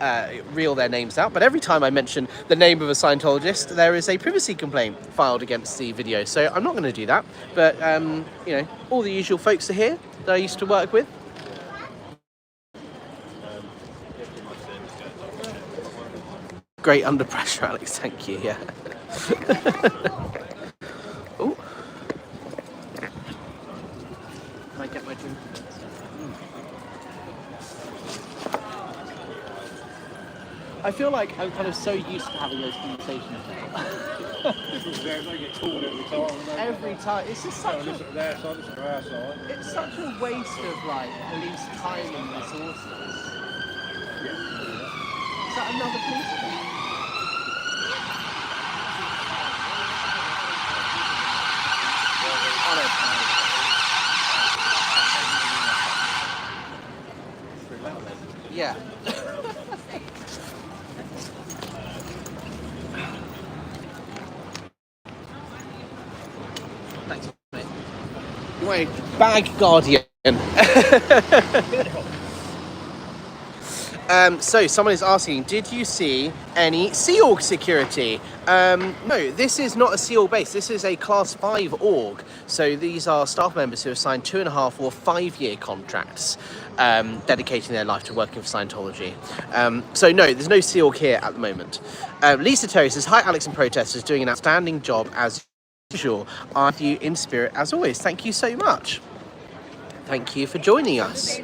Speaker 1: reel their names out, but every time I mention the name of a Scientologist, there is a privacy complaint filed against the video. So I'm not going to do that. But, all the usual folks are here that I used to work with. Great under pressure, Alex. Thank you. Yeah. Oh. Can I get my drink? I feel like I'm kind of so used to having those conversations now. Every time. It's just such a... It's such a waste of like police time and resources. Is that another policeman? Yeah. Thanks, mate. Wait, bag guardian. So someone is asking, did you see any Sea Org security? No, this is not a Sea Org base. This is a Class 5 org. So these are staff members who have signed 2.5 or 5-year contracts, dedicating their life to working for Scientology. So no, there's no Sea Org here at the moment. Lisa Terry says, hi Alex and protesters, doing an outstanding job as usual. Are you in spirit as always? Thank you so much. Thank you for joining us.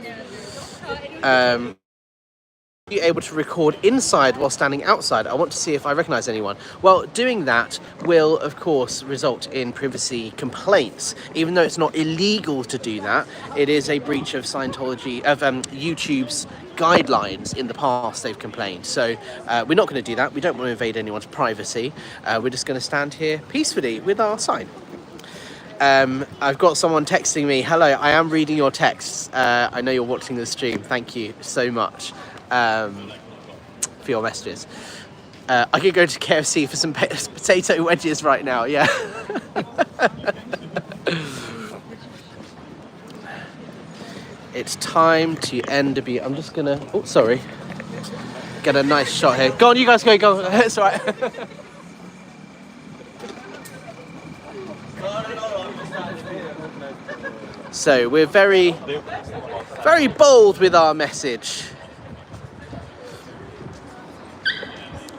Speaker 1: Are you able to record inside while standing outside? I want to see if I recognise anyone. Well, doing that will, of course, result in privacy complaints. Even though it's not illegal to do that, it is a breach of Scientology, of YouTube's guidelines. In the past, they've complained. So we're not going to do that. We don't want to invade anyone's privacy. We're just going to stand here peacefully with our sign. I've got someone texting me, hello, I am reading your texts. I know you're watching the stream. Thank you so much. For your messages. I could go to KFC for some potato wedges right now, yeah. It's time to end a I'm just gonna, oh, sorry. get a nice shot here. Go on, you guys go. It's all right. So we're very, very bold with our message.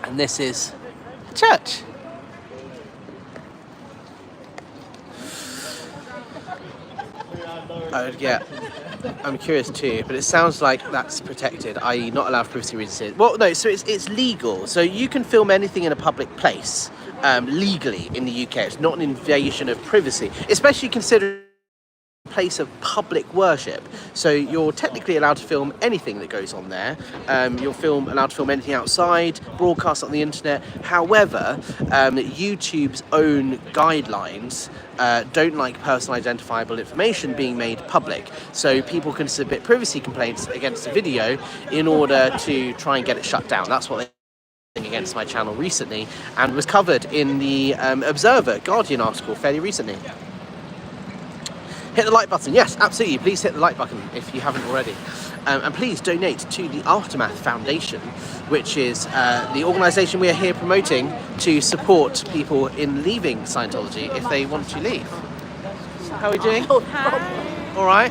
Speaker 1: And this is a church. Yeah, I'm curious too, but it sounds like that's protected, i.e. not allowed for privacy reasons. Well, no, so it's legal. So you can film anything in a public place legally in the UK. It's not an invasion of privacy, especially considering place of public worship. So you're technically allowed to film anything that goes on there. You're allowed to film anything outside, broadcast on the internet. However, YouTube's own guidelines don't like personal identifiable information being made public. So people can submit privacy complaints against a video in order to try and get it shut down. That's what they against my channel recently, and was covered in the Observer Guardian article fairly recently. Hit the like button. Yes, absolutely. Please hit the like button if you haven't already. And please donate to the Aftermath Foundation, which is the organisation we are here promoting to support people in leaving Scientology if they want to leave. How are we doing?
Speaker 3: Hi.
Speaker 1: All right.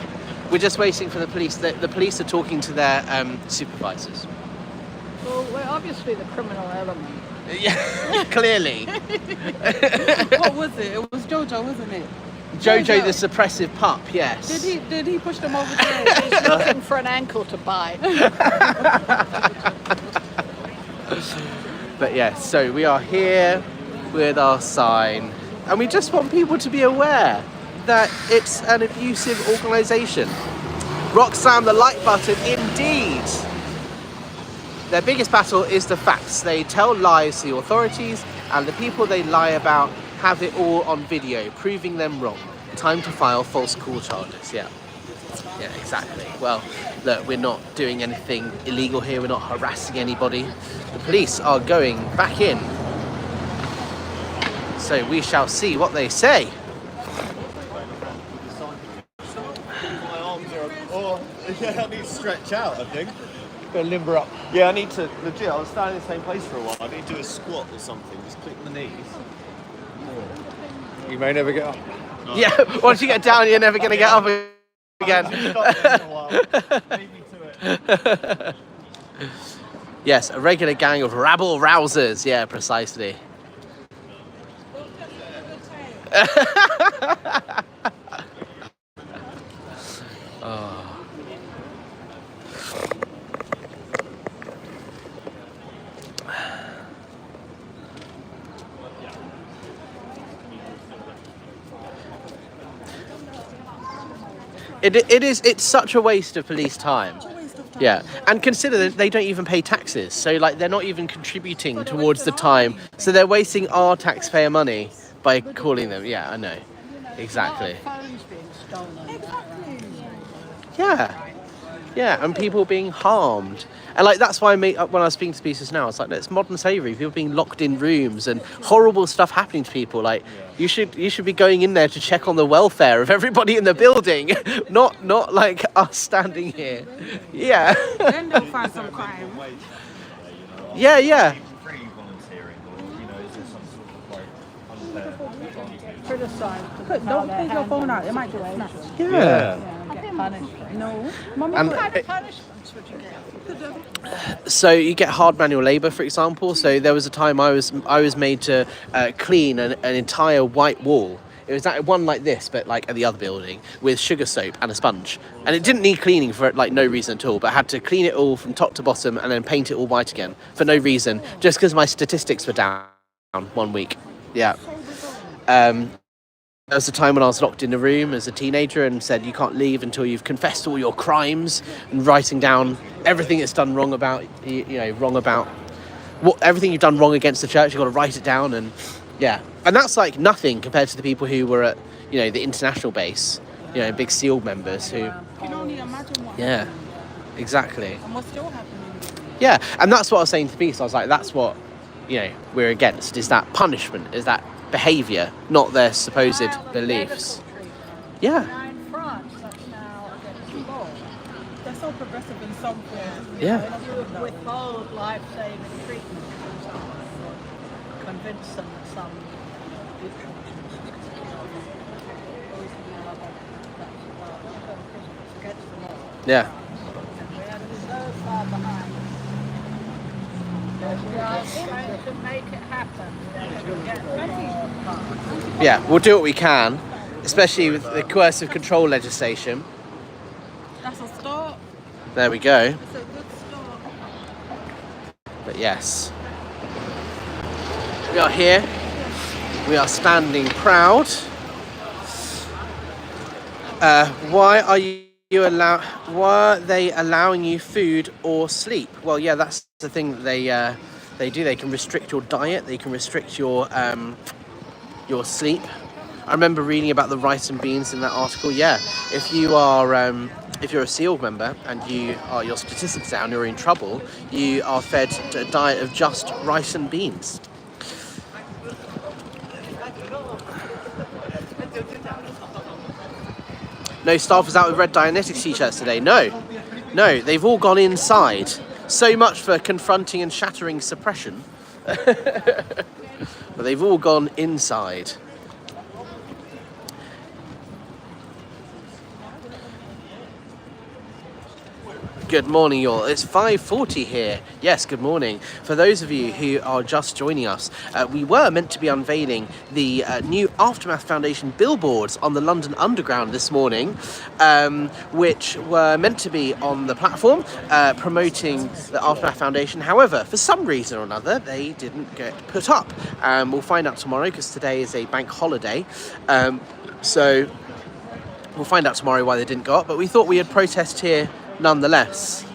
Speaker 1: We're just waiting for the police. The police are talking to their supervisors.
Speaker 7: Well, we're obviously the criminal element.
Speaker 1: Yeah, clearly.
Speaker 6: What was it? It was Jojo, wasn't it?
Speaker 1: Jojo the suppressive pup, yes.
Speaker 6: Did he push them over there?
Speaker 7: He's looking for an ankle to bite.
Speaker 1: But yeah, so we are here with our sign, and we just want people to be aware that it's an abusive organisation. Rock slam the like button, indeed. Their biggest battle is the facts. They tell lies to the authorities, and the people they lie about have it all on video, proving them wrong. Time to file false call charges. Yeah, exactly. Well, look, we're not doing anything illegal here. We're not harassing anybody. The police are going back in. So we shall see what they say.
Speaker 2: My arms are... I need to stretch out, I think.
Speaker 1: Go limber up.
Speaker 2: Yeah, I need to... Legit, I was standing in the same place for a while. I need to do a squat or something. Just click my knees.
Speaker 5: You may never get up.
Speaker 2: No.
Speaker 1: Yeah, once you get down, you're never going to get up again. Yes, a regular gang of rabble-rousers. Yeah, precisely. Oh. It's such a waste of police time. Yeah, and consider that they don't even pay taxes, so like they're not even contributing towards the time, so they're wasting our taxpayer money by calling them. Yeah, I know, exactly.
Speaker 7: Phones being stolen.
Speaker 1: Yeah, and people being harmed. And like that's why when I was speaking to pieces now, it's like it's modern slavery. People being locked in rooms and horrible stuff happening to people. Like you should be going in there to check on the welfare of everybody in the building, not like us standing here. Yeah.
Speaker 6: Then they'll find some crime.
Speaker 1: Yeah.
Speaker 2: Free volunteering, or is there some sort of unfair?
Speaker 7: Criticise.
Speaker 6: Don't take your phone out. It might get snatched.
Speaker 1: Yeah.
Speaker 7: Get punished.
Speaker 6: No.
Speaker 1: And
Speaker 7: What kind of punishments would you get?
Speaker 1: so you get hard manual labour, for example. So there was a time I was made to clean an entire white wall. It was that one like this, but like at the other building, with sugar soap and a sponge. And it didn't need cleaning for like no reason at all, but I had to clean it all from top to bottom and then paint it all white again for no reason, just because my statistics were down 1 week. Yeah. There was a time when I was locked in a room as a teenager and said you can't leave until you've confessed all your crimes, and writing down everything that's done wrong about everything you've done wrong against the church. You've got to write it down, and and that's like nothing compared to the people who were at the international base, big SEAL members who.
Speaker 6: You can only imagine what.
Speaker 1: Yeah, exactly.
Speaker 6: And what's still happening.
Speaker 1: Yeah, and that's what I was saying to Beast. I was like, that's what we're against. Is that punishment? Is that behaviour, not their supposed beliefs? Yeah.
Speaker 7: Now in France, that's now against the law.
Speaker 6: That's so progressive in some ways.
Speaker 1: Yeah.
Speaker 7: You would withhold life-saving treatment from someone or convince them that some it's against the law.
Speaker 1: Yeah.
Speaker 7: We are so far behind. We are going to make it happen. We are going to get the law passed.
Speaker 1: Yeah, we'll do what we can, especially with the coercive control legislation.
Speaker 6: That's a start.
Speaker 1: There we go.
Speaker 6: It's a good start.
Speaker 1: But yes, we are here. We are standing proud. Why are they allowing you food or sleep? Well, yeah, that's the thing that they do. They can restrict your diet. They can restrict your sleep. I remember reading about the rice and beans in that article. Yeah, if you are if you're a SEAL member and your statistics down, you're in trouble. You are fed a diet of just rice and beans. No staffers out with red Dianetics t-shirts today. No, they've all gone inside. So much for confronting and shattering suppression. But they've all gone inside. Good morning, y'all. It's 5:40 here. Yes, good morning. For those of you who are just joining us, we were meant to be unveiling the new Aftermath Foundation billboards on the London Underground this morning, which were meant to be on the platform promoting the Aftermath Foundation. However, for some reason or another, they didn't get put up. We'll find out tomorrow because today is a bank holiday. So we'll find out tomorrow why they didn't go up, but we thought we would protest here nonetheless.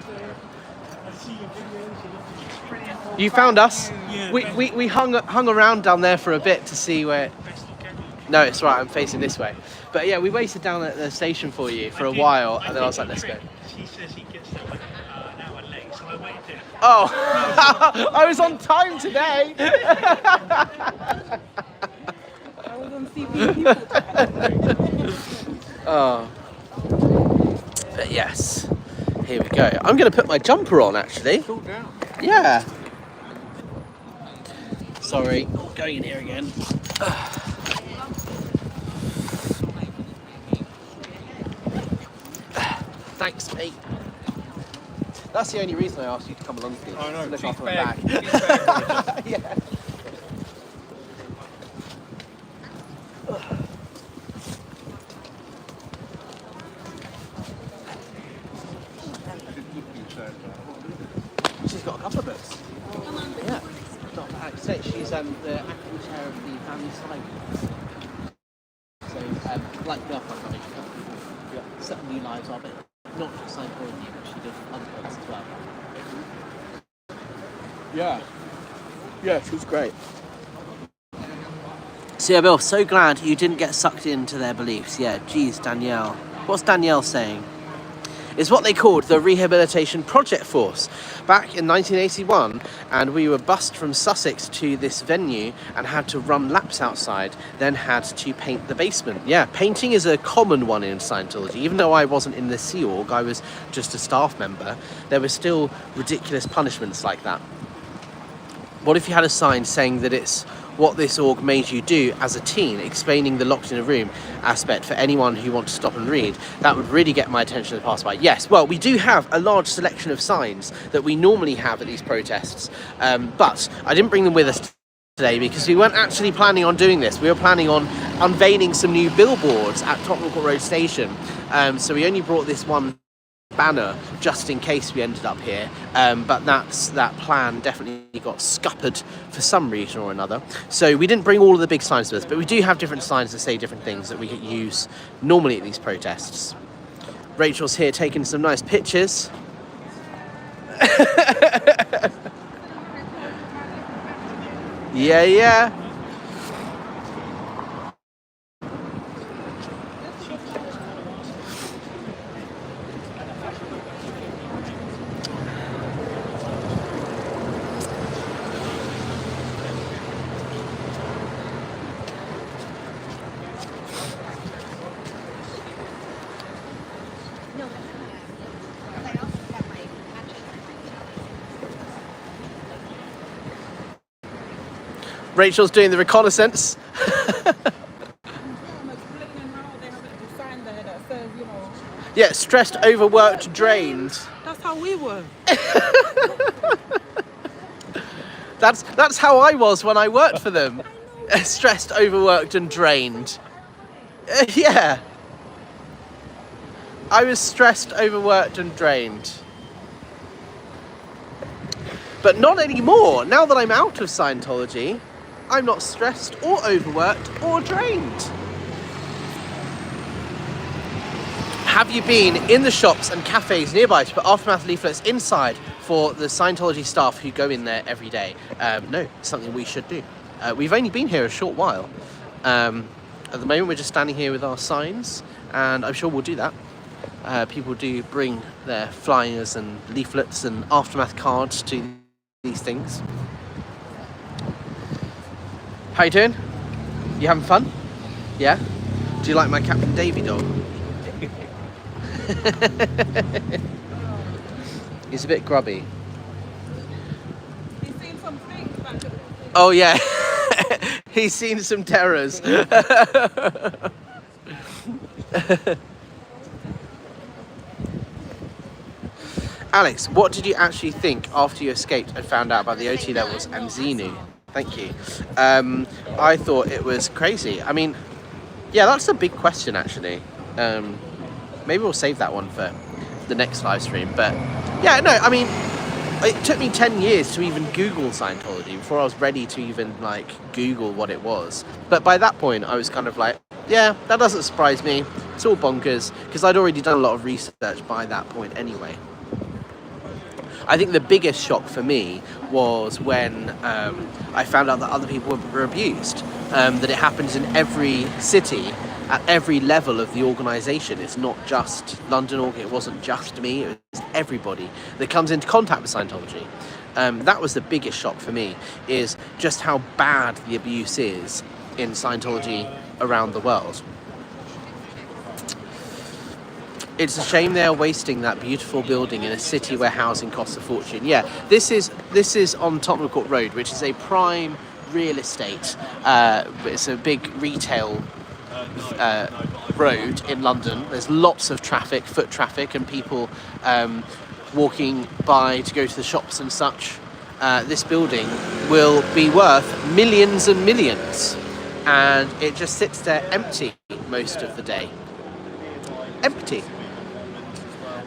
Speaker 1: You found us. We hung around down there for a bit to see where. No, it's right. I'm facing this way. But yeah, we waited down at the station for you for a while, and then I was like, let's go.
Speaker 9: He says he gets there like an hour late, so I waited.
Speaker 1: Oh, I was on time today.
Speaker 6: I was on CP.
Speaker 1: Oh, but yes. Here we go. I'm going to put my jumper on, actually.
Speaker 5: Cool down.
Speaker 1: Yeah. Sorry, going in here again. Thanks, mate. That's the only reason I asked you to come along with me.
Speaker 5: I know.
Speaker 1: To look
Speaker 5: Cheap
Speaker 1: after my
Speaker 5: bag.
Speaker 1: bag.
Speaker 5: Cheap bag.
Speaker 1: Yeah. She's got a couple of books. Yeah. Not for Alex. She's the acting chair of the family science. So, like the Aftermath Foundation, certain new lives of it, not just Scientology, but she did other books as well. Yeah, she was great. So yeah, Bill, so glad you didn't get sucked into their beliefs. Yeah, geez, Danielle. What's Danielle saying? It's what they called the Rehabilitation Project Force back in 1981, and we were bussed from Sussex to this venue and had to run laps outside, then had to paint the basement. Yeah, painting is a common one in Scientology. Even though I wasn't in the Sea Org, I was just a staff member, there were still ridiculous punishments like that. What if you had a sign saying that it's what this org made you do as a teen, explaining the locked in a room aspect for anyone who wants to stop and read? That would really get my attention to pass by. Yes, well, we do have a large selection of signs that we normally have at these protests, but I didn't bring them with us today because we weren't actually planning on doing this. We were planning on unveiling some new billboards at Tottenham Court Road Station, so we only brought this one banner just in case we ended up here, but that plan definitely got scuppered for some reason or another, so we didn't bring all of the big signs with us, but we do have different signs that say different things that we use normally at these protests. Rachel's here taking some nice pictures. Yeah. Rachel's doing the reconnaissance. Yeah, stressed, overworked, drained.
Speaker 6: That's how we were.
Speaker 1: That's how I was when I worked for them. Stressed, overworked, and drained. Yeah. I was stressed, overworked, and drained. But not anymore. Now that I'm out of Scientology, I'm not stressed or overworked or drained. Have you been in the shops and cafes nearby to put Aftermath leaflets inside for the Scientology staff who go in there every day? No, it's something we should do. We've only been here a short while. At the moment, we're just standing here with our signs, and I'm sure we'll do that. People do bring their flyers and leaflets and Aftermath cards to these things. How you doing? You having fun? Yeah? Do you like my Captain Davy dog? He's a bit grubby.
Speaker 6: He's seen some things back at the...
Speaker 1: Oh yeah, he's seen some terrors. Alex, what did you actually think after you escaped and found out about the OT levels and Xenu? Thank you. I thought it was crazy. I mean, yeah, that's a big question actually. Maybe we'll save that one for the next live stream. But yeah, no, I mean, it took me 10 years to even Google Scientology before I was ready to even like Google what it was. But by that point, I was kind of like, yeah, that doesn't surprise me. It's all bonkers, because I'd already done a lot of research by that point anyway. I think the biggest shock for me was when I found out that other people were abused, that it happens in every city, at every level of the organisation. It's not just London, or it wasn't just me, it was everybody that comes into contact with Scientology. That was the biggest shock for me, is just how bad the abuse is in Scientology around the world. It's a shame they are wasting that beautiful building in a city where housing costs a fortune. Yeah, this is on Tottenham Court Road, which is a prime real estate. It's a big retail road in London. There's lots of traffic, foot traffic, and people walking by to go to the shops and such. This building will be worth millions and millions, and it just sits there empty most of the day. Empty.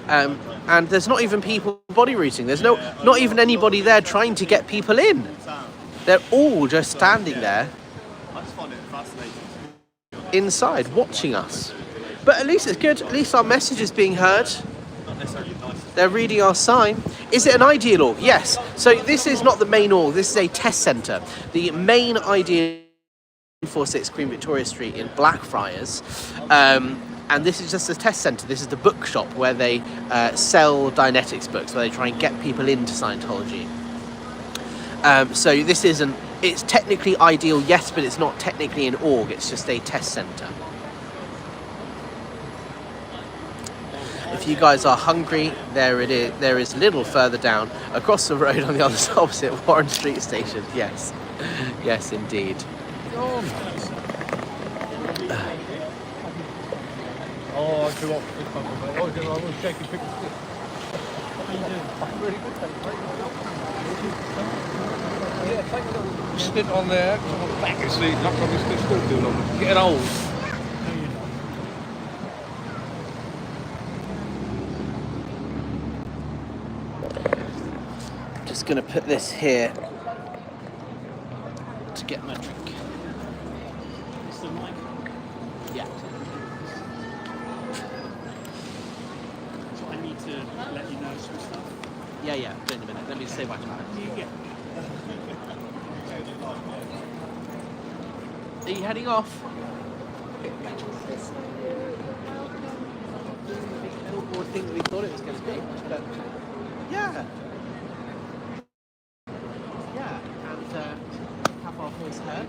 Speaker 1: And there's not even people body routing. There's not even anybody there trying to get people in. They're all just standing there inside watching us. But at least it's good. At least our message is being heard. They're reading our sign. Is it an ideal org? Yes. So this is not the main org. This is a test centre. The main ideal 46 Queen Victoria Street in Blackfriars. And this is just a test centre. This is the bookshop where they sell Dianetics books, where they try and get people into Scientology. So this isn't, it's technically ideal, yes, but it's not technically an org, it's just a test centre. If you guys are hungry, there it is. There is a little further down, across the road on the other side, opposite Warren Street Station. Yes, yes, indeed.
Speaker 5: Oh, I do off this one, mate. I was shaking pictures. How you doing? I'm really good, thank you. Yeah, take a little stint on there, because I'm back at sleep. Not probably still too long. Getting old.
Speaker 1: Just going to put this here to get my drink.
Speaker 9: It's the mic.
Speaker 1: Yeah.
Speaker 9: So I need to let you know some stuff.
Speaker 1: Yeah, yeah, do it in a minute. Let me just say my time.
Speaker 9: Yeah.
Speaker 1: Are you heading off? Billboard thing that we thought it was going to be, but yeah. Yeah, and have our voice heard.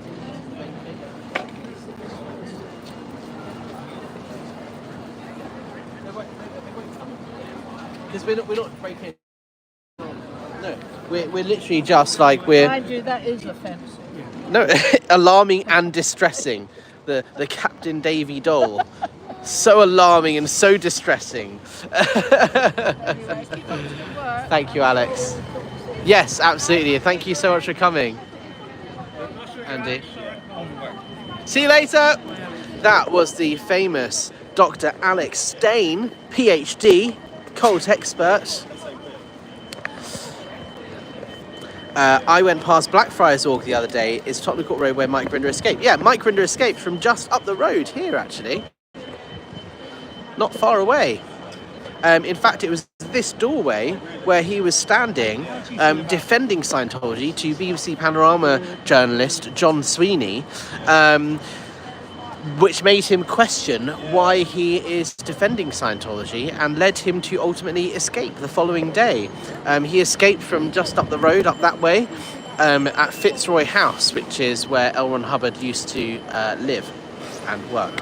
Speaker 1: Because we're not breaking. No, we're literally just like
Speaker 7: Mind you, that is offensive.
Speaker 1: No, alarming and distressing. The Captain Davy doll. So alarming and so distressing. Thank you, Alex. Yes, absolutely. Thank you so much for coming, Andy. See you later. That was the famous Dr. Alex Stain, PhD, cult expert. I went past Blackfriars Org the other day. It's Tottenham Court Road where Mike Rinder escaped. Yeah, Mike Rinder escaped from just up the road here, actually. Not far away. In fact, it was this doorway where he was standing defending Scientology to BBC Panorama journalist John Sweeney, which made him question why he is defending Scientology and led him to ultimately escape the following day. He escaped from just up the road, up that way, at Fitzroy House, which is where L. Ron Hubbard used to live and work.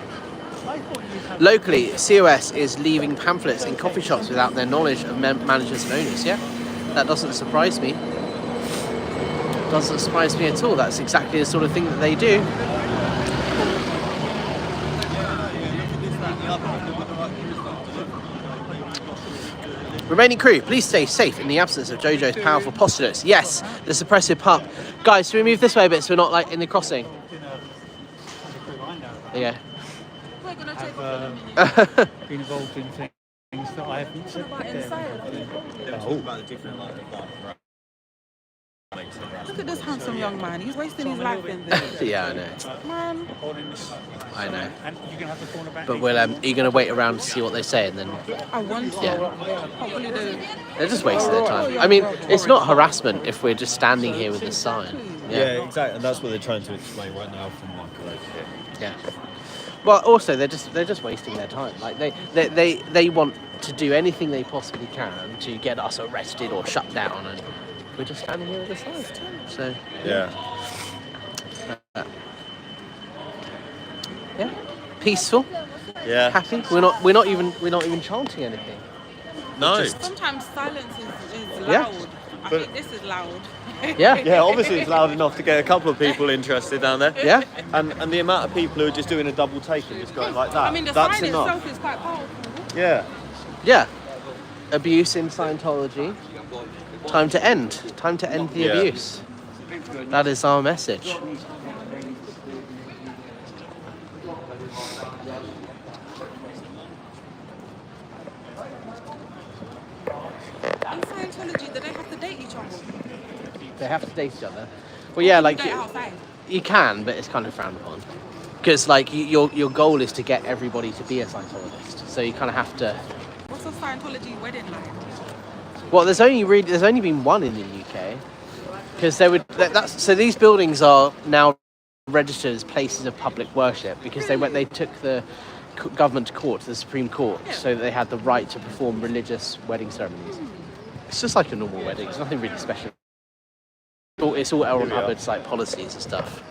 Speaker 1: Locally, COS is leaving pamphlets in coffee shops without their knowledge of managers and owners. Yeah, that doesn't surprise me. Doesn't surprise me at all. That's exactly the sort of thing that they do. Remaining crew, please stay safe in the absence of Jojo's powerful postulates. Yes, the suppressive pup. Guys, can we move this way a bit so we're not like in the crossing? Yeah.
Speaker 9: Been involved in things that I haven't said.
Speaker 6: Look at this handsome young man. He's wasting his life in this.
Speaker 1: Yeah, I know.
Speaker 6: Man.
Speaker 1: I know.
Speaker 9: And you're gonna have to phone about.
Speaker 1: But we'll, are you going to wait around to see what they say and then?
Speaker 6: I want to.
Speaker 1: Yeah.
Speaker 6: Hopefully they...
Speaker 1: They're just wasting their time. I mean, it's not harassment if we're just standing here with the sign.
Speaker 2: Yeah, exactly, and that's what they're trying to explain right now from my correct.
Speaker 1: Yeah. Well, also they're just wasting their time. Like they want to do anything they possibly can to get us arrested or shut down, and we're just standing here with the sign. So
Speaker 2: Yeah.
Speaker 1: Yeah. Peaceful.
Speaker 2: Yeah.
Speaker 1: Happy. We're not even chanting anything.
Speaker 2: No.
Speaker 6: Sometimes silence is loud.
Speaker 1: Yeah.
Speaker 6: I think this is loud.
Speaker 1: Yeah.
Speaker 2: Yeah, obviously it's loud enough to get a couple of people interested down there.
Speaker 1: Yeah.
Speaker 2: And the amount of people who are just doing a double take and just going like that.
Speaker 6: I mean, the
Speaker 2: that's
Speaker 6: sign
Speaker 2: enough.
Speaker 6: itself is quite powerful.
Speaker 2: Yeah.
Speaker 1: Yeah. Abuse in Scientology. Time to end. Time to end the abuse. That is our message.
Speaker 6: In Scientology, do they have to date each other?
Speaker 1: They have to date each other. Well, yeah, like
Speaker 6: Date outside.
Speaker 1: you can, but it's kind of frowned upon. Because like your goal is to get everybody to be a Scientologist, so you kind of have to.
Speaker 6: What's a Scientology wedding like?
Speaker 1: Well, there's only been one in the UK, because so these buildings are now registered as places of public worship because they took the government to court, to the Supreme Court, so that they had the right to perform religious wedding ceremonies. It's just like a normal wedding. It's nothing really special. It's all L. Ron Hubbard's like policies and stuff.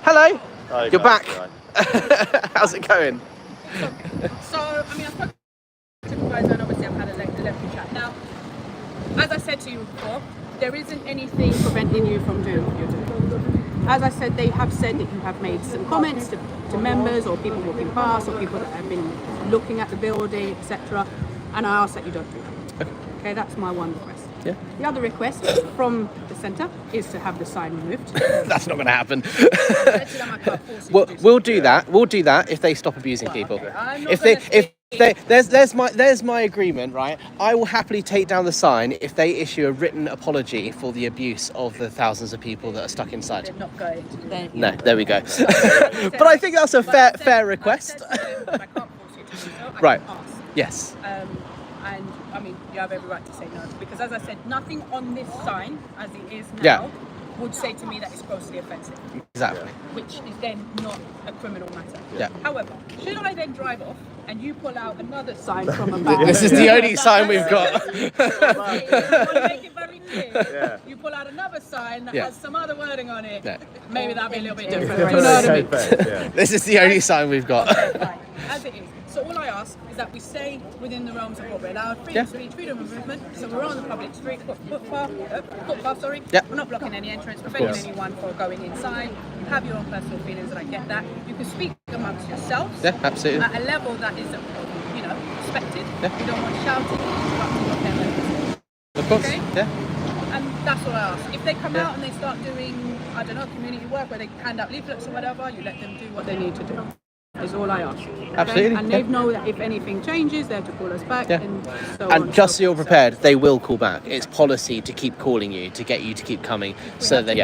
Speaker 1: Hello,
Speaker 2: Hi,
Speaker 1: you're
Speaker 2: guys.
Speaker 1: back.
Speaker 2: Right.
Speaker 1: How's it going?
Speaker 8: So, I mean, I spoke to you guys and obviously I've had a lengthy chat. Now, as I said to you before, there isn't anything preventing you from doing what you're doing. As I said, they have said that you have made some comments to members or people walking past or people that have been looking at the building, etc. And I ask that you don't do that. Okay, that's my one request.
Speaker 1: Yeah.
Speaker 8: The other request from the centre is to have the sign removed.
Speaker 1: That's not going to happen. We'll do that. We'll do that if they stop abusing people. There's my agreement, right? I will happily take down the sign if they issue a written apology for the abuse of the thousands of people that are stuck inside.
Speaker 8: They're not going to.
Speaker 1: No, there we go. But I think that's a fair request.
Speaker 8: I can't force you to do so. I
Speaker 1: Right.
Speaker 8: can ask.
Speaker 1: Yes.
Speaker 8: And I mean, you have every right to say no, because as I said, nothing on this sign, as it is now,
Speaker 1: Yeah.
Speaker 8: would say to me that it's grossly offensive,
Speaker 1: Exactly.
Speaker 8: which is then not a criminal matter.
Speaker 1: Yeah.
Speaker 8: However, should I then drive off and you pull out another sign from a bag?
Speaker 1: This is the only sign we've got.
Speaker 8: I want to make it very
Speaker 6: here, you pull out another sign that has some other wording on it.
Speaker 1: Yeah.
Speaker 6: Maybe that'd be a little bit different.
Speaker 3: Yeah.
Speaker 6: Do you know what I mean?
Speaker 2: Yeah.
Speaker 1: This is the only sign we've got.
Speaker 6: As it is. So all I ask is that we stay within the realms of what we're allowed. Freedom of speech, freedom of movement. So we're on the public street, footpath, sorry.
Speaker 1: Yeah.
Speaker 6: We're not blocking any entrance, preventing anyone from going inside. You have your own personal feelings, and I get that. You can speak amongst yourselves.
Speaker 1: Yeah, absolutely.
Speaker 6: At a level that is, respected. You don't want shouting, interrupting your parents.
Speaker 1: Of course.
Speaker 6: Okay?
Speaker 1: Yeah.
Speaker 6: And that's what I ask. If they come out and they start doing, I don't know, community work where they hand out leaflets or whatever, you let them do what they need to do. Is all I ask. Okay?
Speaker 1: Absolutely.
Speaker 6: And they know that if anything changes, they have to call us back.
Speaker 1: Yeah.
Speaker 6: And so
Speaker 1: And
Speaker 6: on
Speaker 1: just so
Speaker 6: so
Speaker 1: you're
Speaker 6: forth.
Speaker 1: prepared, they will call back. It's policy to keep calling you, to get you to keep coming. So that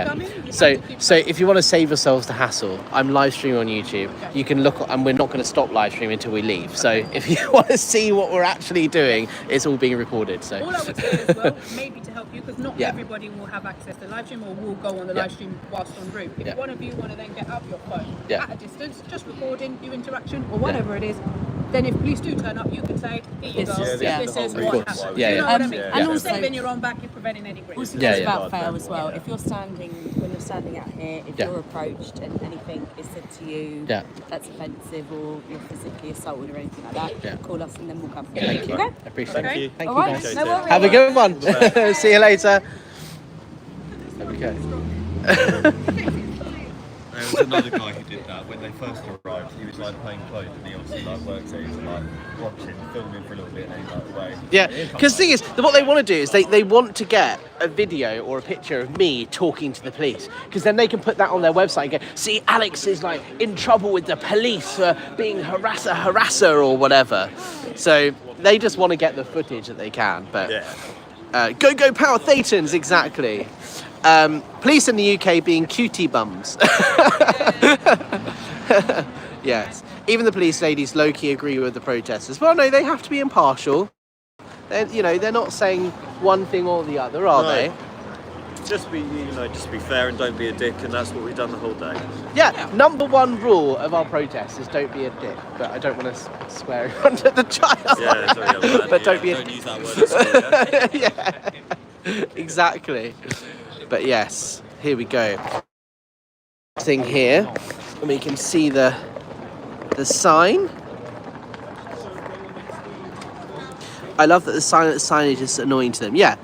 Speaker 1: so if you want to save yourselves the hassle, I'm live streaming on YouTube. You can look, and we're not going to stop live streaming until we leave. So if you want to see what we're actually doing, it's all being recorded. So
Speaker 6: All I would say as well, maybe to help you, because not
Speaker 1: Yeah.
Speaker 6: everybody will have access to live stream or will go on the live stream whilst en route. If one of you want to then get up your phone at a distance, just recording your interaction or whatever it is, then if police do turn up, you can say, here you go, this is
Speaker 1: Of
Speaker 6: what
Speaker 1: course.
Speaker 6: happened.
Speaker 1: Yeah,
Speaker 6: You
Speaker 1: yeah.
Speaker 6: know what I mean?
Speaker 3: And
Speaker 6: And
Speaker 3: also-
Speaker 6: also, saving your own back, you're preventing any grief.
Speaker 3: Also,
Speaker 1: Yeah,
Speaker 3: it's
Speaker 1: yeah.
Speaker 3: about fail as well. If you're standing, when you're standing out here, if
Speaker 1: Yeah.
Speaker 3: you're approached and anything is said to you
Speaker 1: Yeah.
Speaker 3: that's offensive or you're physically assaulted or anything like that,
Speaker 1: Yeah.
Speaker 3: call us and then we'll come.
Speaker 1: thank you.
Speaker 3: Okay?
Speaker 1: I appreciate
Speaker 6: Okay.
Speaker 1: it. Thank
Speaker 3: All
Speaker 1: you
Speaker 3: right.
Speaker 1: guys.
Speaker 3: No worries.
Speaker 1: Have a good one. See you later. Okay.
Speaker 2: There was another guy who did that when they first arrived. He was like plain clothes and he obviously like works there. He was like watching, filming for a little bit and he's like away.
Speaker 1: Yeah, because the thing is, what they want to do is they want to get a video or a picture of me talking to the police, because then they can put that on their website and go, see, Alex is like in trouble with the police for being harasser or whatever. So they just want to get the footage that they can. But go power Thetans, exactly. Police in the UK being cutie bums. Yes. Even the police ladies low-key agree with the protesters. Well, no, they have to be impartial. They're not saying one thing or the other, are they?
Speaker 2: Just be fair and don't be a dick, and that's what we've done the whole day.
Speaker 1: Yeah. Number one rule of our protest is don't be a dick. But I don't want to swear under the child.
Speaker 2: Yeah, sorry,
Speaker 1: But don't be a
Speaker 2: don't use that word at school,
Speaker 1: yeah. Exactly. But yes, here we go. Thing here, and we can see the sign. I love that the signage is annoying to them. Yeah,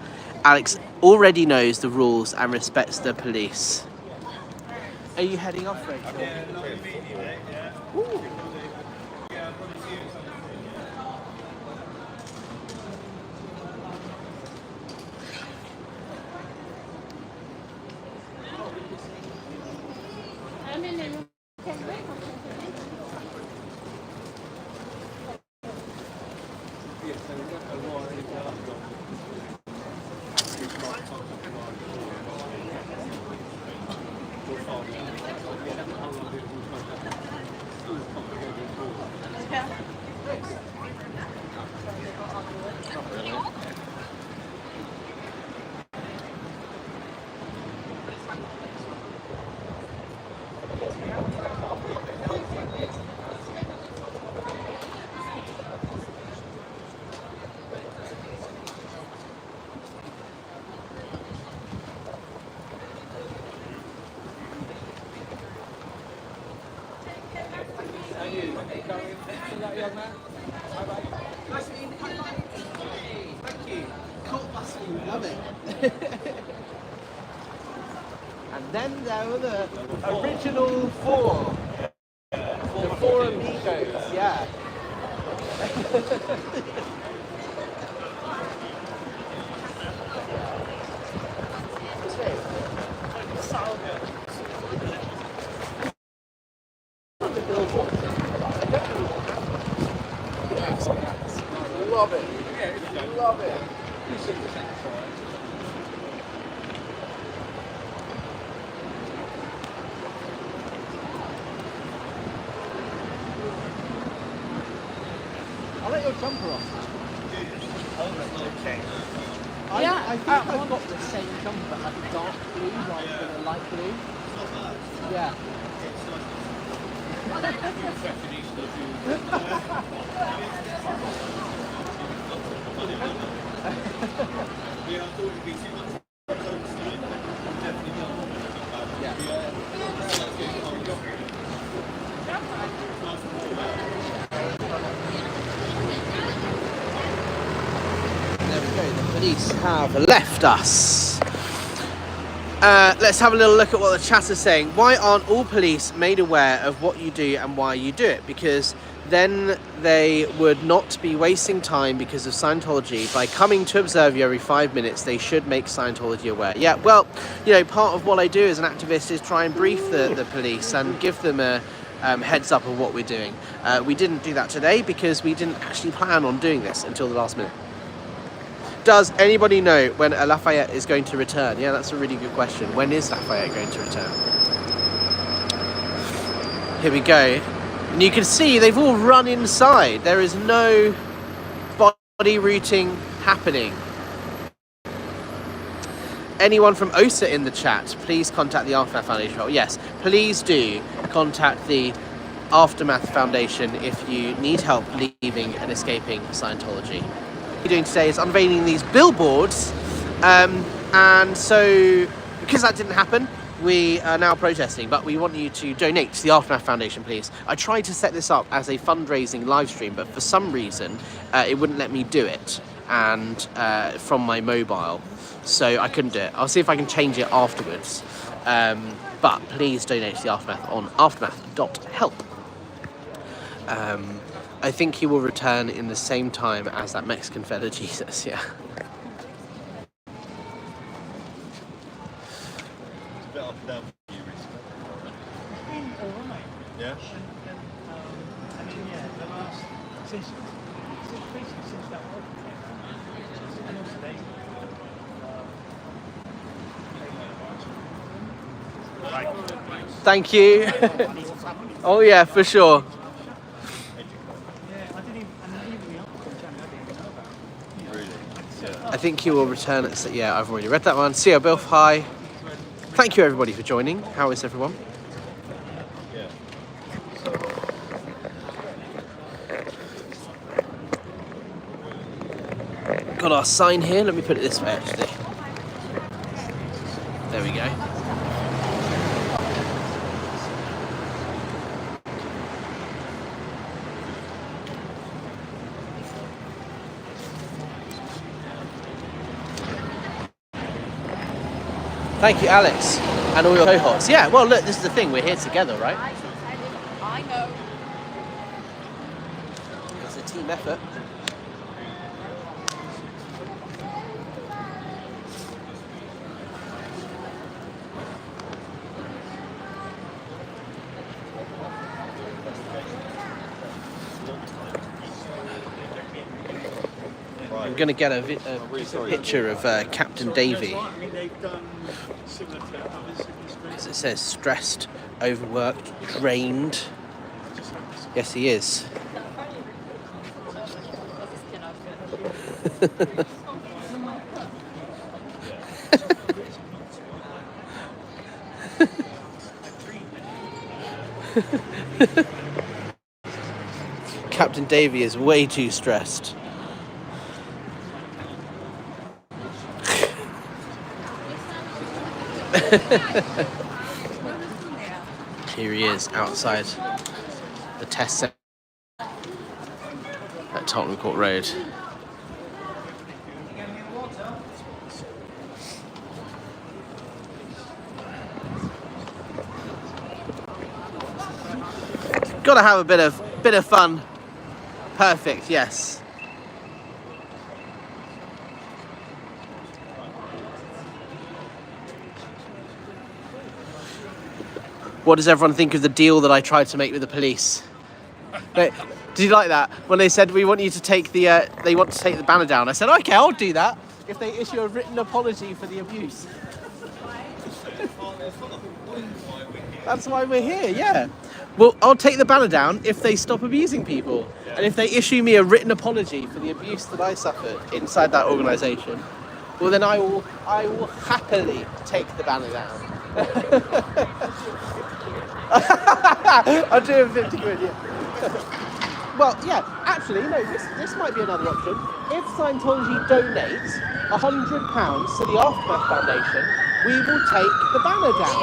Speaker 1: Alex already knows the rules and respects the police. Are you heading off, Rachel? Ooh. Love it. And then there were the original four. The four amigos, yeah. Love it. Love it. I'll let your jumper off. Okay. I think I've got the same jumper, like a dark blue rather than a light blue. Yeah. police have left us. Let's have a little look at what the chat is saying. Why aren't all police made aware of what you do and why you do it? Because then they would not be wasting time because of Scientology. By coming to observe you every 5 minutes, they should make Scientology aware. Yeah, well, you know, part of what I do as an activist is try and brief the police and give them a heads up of what we're doing. We didn't do that today because we didn't actually plan on doing this until the last minute. Does anybody know when Lafayette is going to return? Yeah, that's a really good question. When is Lafayette going to return? Here we go. And you can see they've all run inside. There is no body routing happening. Anyone from OSA in the chat, please contact the Aftermath Foundation. Oh, yes, please do contact the Aftermath Foundation if you need help leaving and escaping Scientology. What we're doing today is unveiling these billboards, and so because that didn't happen, we are now protesting, but we want you to donate to the Aftermath Foundation, please. I tried to set this up as a fundraising live stream, but for some reason it wouldn't let me do it, and from my mobile, so I couldn't do it. I'll see if I can change it afterwards, but please donate to the Aftermath on aftermath.help. I think he will return in the same time as that Mexican fella Jesus, yeah.
Speaker 2: It's a bit up and down for you recently.
Speaker 9: Alright.
Speaker 2: Yeah?
Speaker 9: I mean, yeah, the last, since that work and also they
Speaker 1: Thank you. Oh yeah, for sure. I think he will return at, yeah, I've already read that one. See you, Bill. Hi. Thank you everybody for joining. How is everyone? Got our sign here. Let me put it this way actually. There we go. Thank you, Alex, and all your cohorts. Yeah, well, look, this is the thing. We're here together, right?
Speaker 6: I know.
Speaker 1: It's a team effort. I'm going to get a picture of Captain Davey. Because it says stressed, overworked, drained. Yes, he is. Captain Davey is way too stressed. Here he is outside the test centre at Tottenham Court Road. Gotta have a bit of fun. Perfect, yes. What does everyone think of the deal that I tried to make with the police? Did you like that? When they said we want you to take the, they want to take the banner down. I said, okay, I'll do that if they issue a written apology for the abuse. That's why we're here, yeah. Well, I'll take the banner down if they stop abusing people. And if they issue me a written apology for the abuse that I suffered inside that organisation, well then I will happily take the banner down. I'll do a 50 quid, yeah. Well, yeah, actually, no, this might be another option. If Scientology donates £100 to the Aftermath Foundation, we will take the banner down.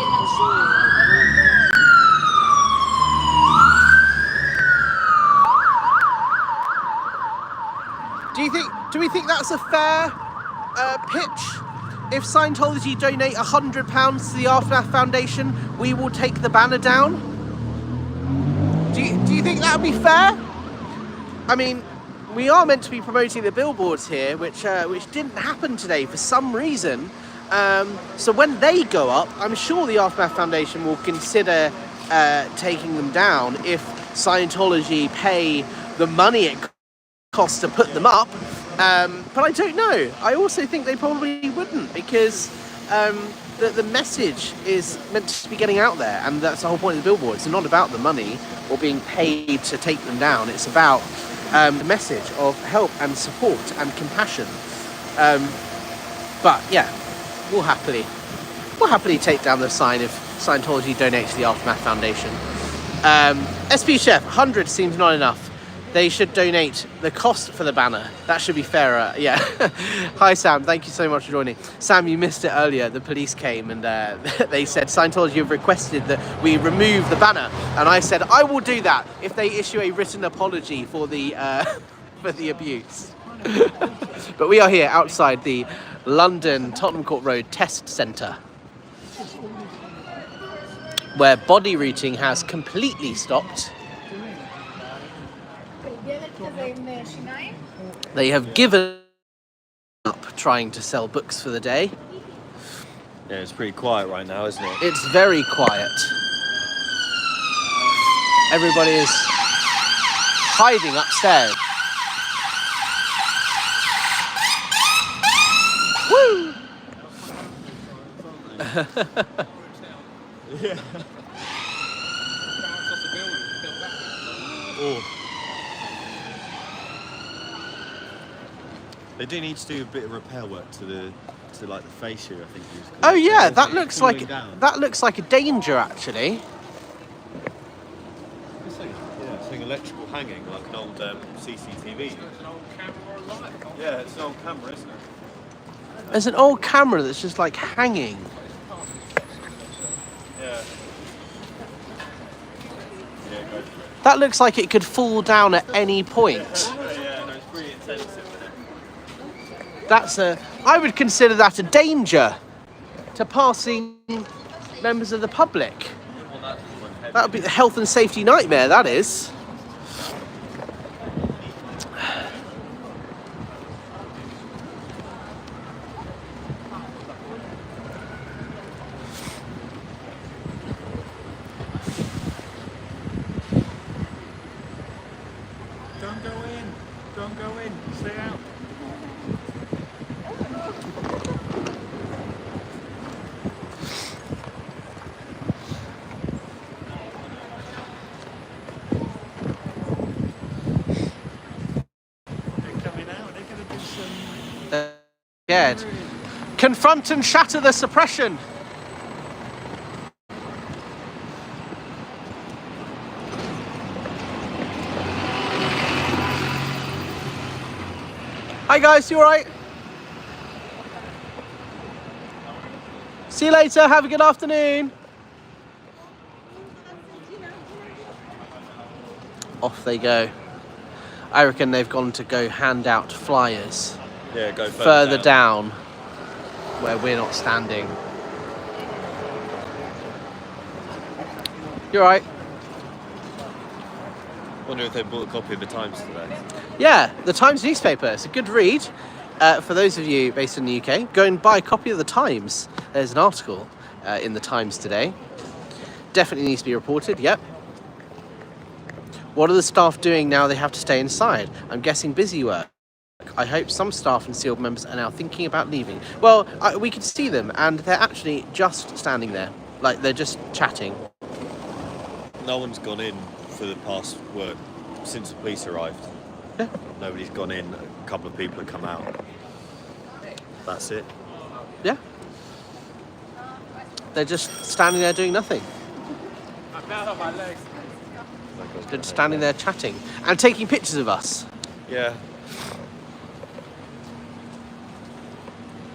Speaker 1: Do we think that's a fair pitch. If Scientology donate £100 to the Aftermath Foundation, we will take the banner down. Do you think that would be fair? I mean, we are meant to be promoting the billboards here, which didn't happen today for some reason. So when they go up, I'm sure the Aftermath Foundation will consider taking them down if Scientology pay the money it costs to put them up. But I don't know. I also think they probably wouldn't, because the message is meant to be getting out there, and that's the whole point of the billboard. It's not about the money or being paid to take them down. It's about the message of help and support and compassion. But yeah, we'll happily take down the sign if Scientology donates to the Aftermath Foundation. SP Chef, 100 seems not enough. They should donate the cost for the banner. That should be fairer. Yeah. Hi Sam, thank you so much for joining. Sam, you missed it earlier. The police came and they said Scientology have requested that we remove the banner, and I said I will do that if they issue a written apology for the abuse. But we are here outside the London Tottenham Court Road Test Centre, where body routing has completely stopped. They have given up trying to sell books for the day.
Speaker 2: Yeah, it's pretty quiet right now, isn't it?
Speaker 1: It's very quiet. Everybody is hiding upstairs. Woo!
Speaker 2: Yeah. Oh. They do need to do a bit of repair work to the fascia, I think.
Speaker 1: Oh yeah, that looks like a danger actually.
Speaker 2: Yeah, it's an electrical hanging like an old CCTV.
Speaker 5: It's an old camera or light.
Speaker 2: Yeah, it's an old camera, isn't it?
Speaker 1: There's an old camera that's just like hanging.
Speaker 2: Yeah. Yeah, go for it.
Speaker 1: That looks like it could fall down at any point.
Speaker 2: Yeah, no, it's pretty intensive.
Speaker 1: I would consider that a danger to passing members of the public. That would be the health and safety nightmare, that is.
Speaker 9: Don't go in, stay out.
Speaker 1: Scared. Confront and shatter the suppression. Hi guys, you alright? See you later, have a good afternoon. Off they go. I reckon they've gone to go hand out flyers.
Speaker 2: Yeah, go
Speaker 1: further down where we're not standing. You alright?
Speaker 2: Wonder if they bought a copy of the Times today.
Speaker 1: Yeah, the Times newspaper. It's a good read. For those of you based in the UK, go and buy a copy of the Times. There's an article in the Times today. Definitely needs to be reported, yep. What are the staff doing now they have to stay inside? I'm guessing busy work. I hope some staff and SEAL members are now thinking about leaving. Well, we could see them, and they're actually just standing there. Like, they're just chatting.
Speaker 2: No one's gone in for the past work since the police arrived.
Speaker 1: Yeah.
Speaker 2: Nobody's gone in. A couple of people have come out. That's it.
Speaker 1: Yeah. They're just standing there doing nothing.
Speaker 5: I'm down on my legs.
Speaker 1: They're just standing there chatting and taking pictures of us.
Speaker 2: Yeah.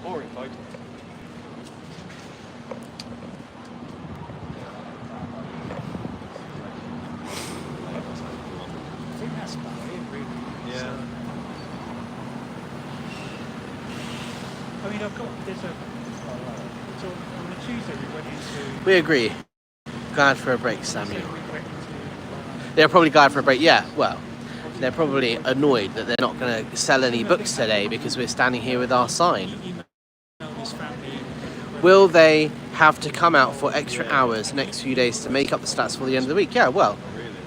Speaker 5: Boring photo.
Speaker 9: I think that's about it, really.
Speaker 2: Yeah.
Speaker 9: mean, I've got, so on the Tuesday we went into...
Speaker 1: We agree. Glad for a break, Samuel.
Speaker 9: We went into
Speaker 1: They're probably glad for a break. Yeah, well, they're probably annoyed that they're not going to sell any books today because we're standing here with our sign.
Speaker 9: his family.
Speaker 1: Will they have to come out for extra hours next few days to make up the stats for the end of the week? Yeah, well,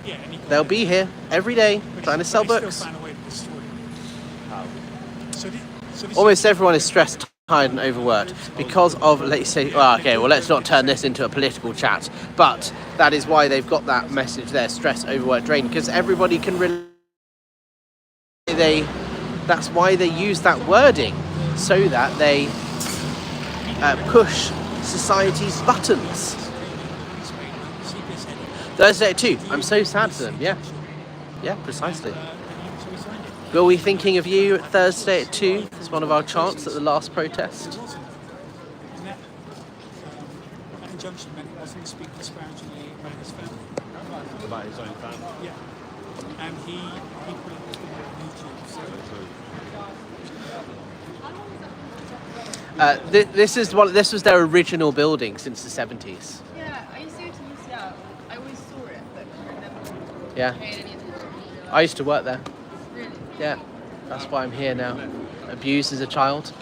Speaker 9: Yeah, and he,
Speaker 1: they'll be here every day trying to sell
Speaker 9: but he
Speaker 1: books.
Speaker 9: still found a way to destroy it. So this
Speaker 1: Almost everyone is stressed, tired and overworked because of, let's say, well, okay, well, let's not turn this into a political chat, but that is why they've got that message there, stress, overwork, drain, because everybody can relate. That's why they use that wording, so that they push society's buttons. Thursday at 2. I'm so sad for them. Yeah, precisely. Will we thinking of you at Thursday at 2? It's one of our chants at the last protest.
Speaker 9: That injunction meant he wasn't speaking disparagingly about his family.
Speaker 2: About his own family.
Speaker 9: Yeah. And he put it on YouTube. So
Speaker 1: This was their original building since the 70s.
Speaker 4: Yeah, I used to go to UCL. I always saw it, but never
Speaker 1: Yeah,
Speaker 4: paid any attention.
Speaker 1: I used to work there.
Speaker 4: Really?
Speaker 1: Yeah, that's why I'm here now. Abused as a child.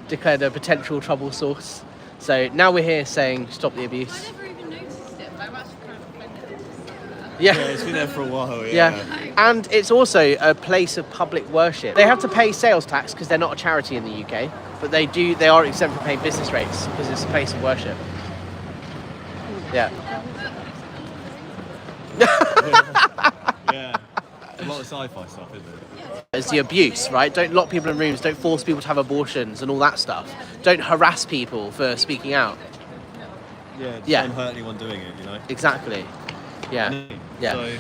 Speaker 1: Declared a potential trouble source. So now we're here saying stop the
Speaker 4: I
Speaker 1: abuse.
Speaker 4: never even noticed it, but I'm actually kind of offended to see that.
Speaker 1: Yeah.
Speaker 2: Yeah, it's been there for a while.
Speaker 1: Yeah, and it's also a place of public worship. They have to pay sales tax because they're not a charity in the UK, but they are exempt from paying business rates because it's a place of worship. Yeah.
Speaker 2: Yeah. A lot of sci-fi stuff, isn't it?
Speaker 1: It's the abuse, right? Don't lock people in rooms, don't force people to have abortions and all that stuff. Don't harass people for speaking out.
Speaker 2: Yeah, just
Speaker 1: Yeah.
Speaker 2: don't hurt anyone doing it, you know?
Speaker 1: Exactly. Yeah. Yeah.
Speaker 2: So,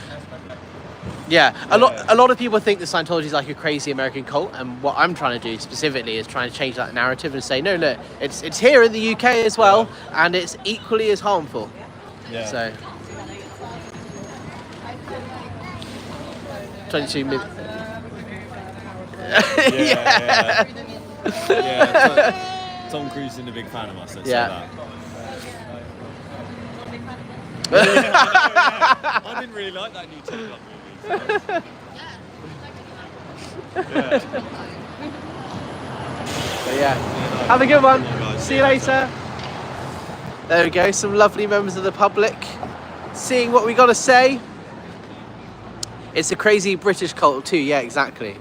Speaker 1: Yeah, a lot of people think that Scientology is like a crazy American cult, and what I'm trying to do specifically is trying to change that narrative and say, no, look, it's here in the UK as well, and it's equally as harmful.
Speaker 2: yeah.
Speaker 1: So, 22 minutes.
Speaker 2: Yeah. Tom Cruise is a big fan of us, let's
Speaker 1: Yeah.
Speaker 2: say that. I didn't really like that new Top Gun movie.
Speaker 1: But yeah, have a good one.
Speaker 2: guys.
Speaker 1: See you later. There we go, some lovely members of the public seeing what we got to say. It's a crazy British cult too, yeah, exactly.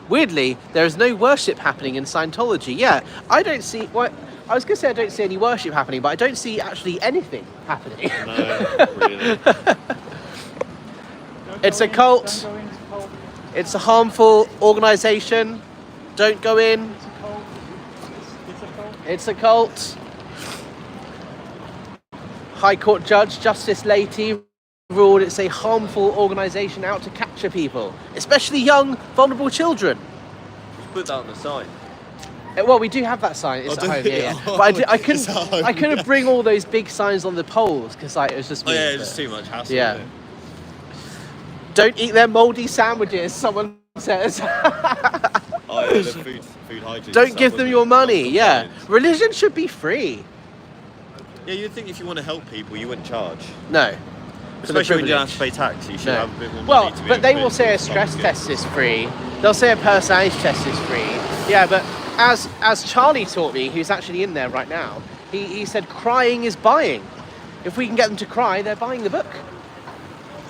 Speaker 1: Weirdly, there is no worship happening in Scientology. Yeah, I don't see, what I was going to say I don't see any worship happening, but I don't see actually anything happening.
Speaker 2: No, really.
Speaker 1: It's a cult. It's a harmful organisation. Don't go in. It's a cult. High Court Judge Justice Leahy ruled it's a harmful organisation out to capture people, especially young, vulnerable children.
Speaker 2: Put that on the sign.
Speaker 1: Well, we do have that sign. It's
Speaker 2: Oh,
Speaker 1: at
Speaker 2: do
Speaker 1: home.
Speaker 2: you?
Speaker 1: Yeah.
Speaker 2: Oh,
Speaker 1: But I
Speaker 2: it's at home.
Speaker 1: couldn't bring all those big signs on the poles because it was just.
Speaker 2: Oh
Speaker 1: me,
Speaker 2: yeah,
Speaker 1: but-
Speaker 2: it's too much hassle.
Speaker 1: Yeah.
Speaker 2: Isn't it?
Speaker 1: Don't eat their mouldy sandwiches. Someone says.
Speaker 2: Oh yeah, the food hygiene.
Speaker 1: Don't
Speaker 2: stuff,
Speaker 1: give them
Speaker 2: wasn't
Speaker 1: your
Speaker 2: it?
Speaker 1: money.
Speaker 2: Not
Speaker 1: Yeah,
Speaker 2: compliant.
Speaker 1: religion should be free.
Speaker 2: Yeah, you'd think if you want to help people, you wouldn't charge.
Speaker 1: No. For the
Speaker 2: Especially when you don't have to
Speaker 1: privilege.
Speaker 2: pay tax, you should
Speaker 1: No.
Speaker 2: have a bit more money
Speaker 1: Well,
Speaker 2: to be
Speaker 1: but
Speaker 2: able
Speaker 1: they
Speaker 2: to
Speaker 1: will
Speaker 2: pay
Speaker 1: say a
Speaker 2: for
Speaker 1: stress
Speaker 2: stuff.
Speaker 1: test is free. They'll say a personality test is free. Yeah, but as Charlie taught me, who's actually in there right now, he said crying is buying. If we can get them to cry, they're buying the book.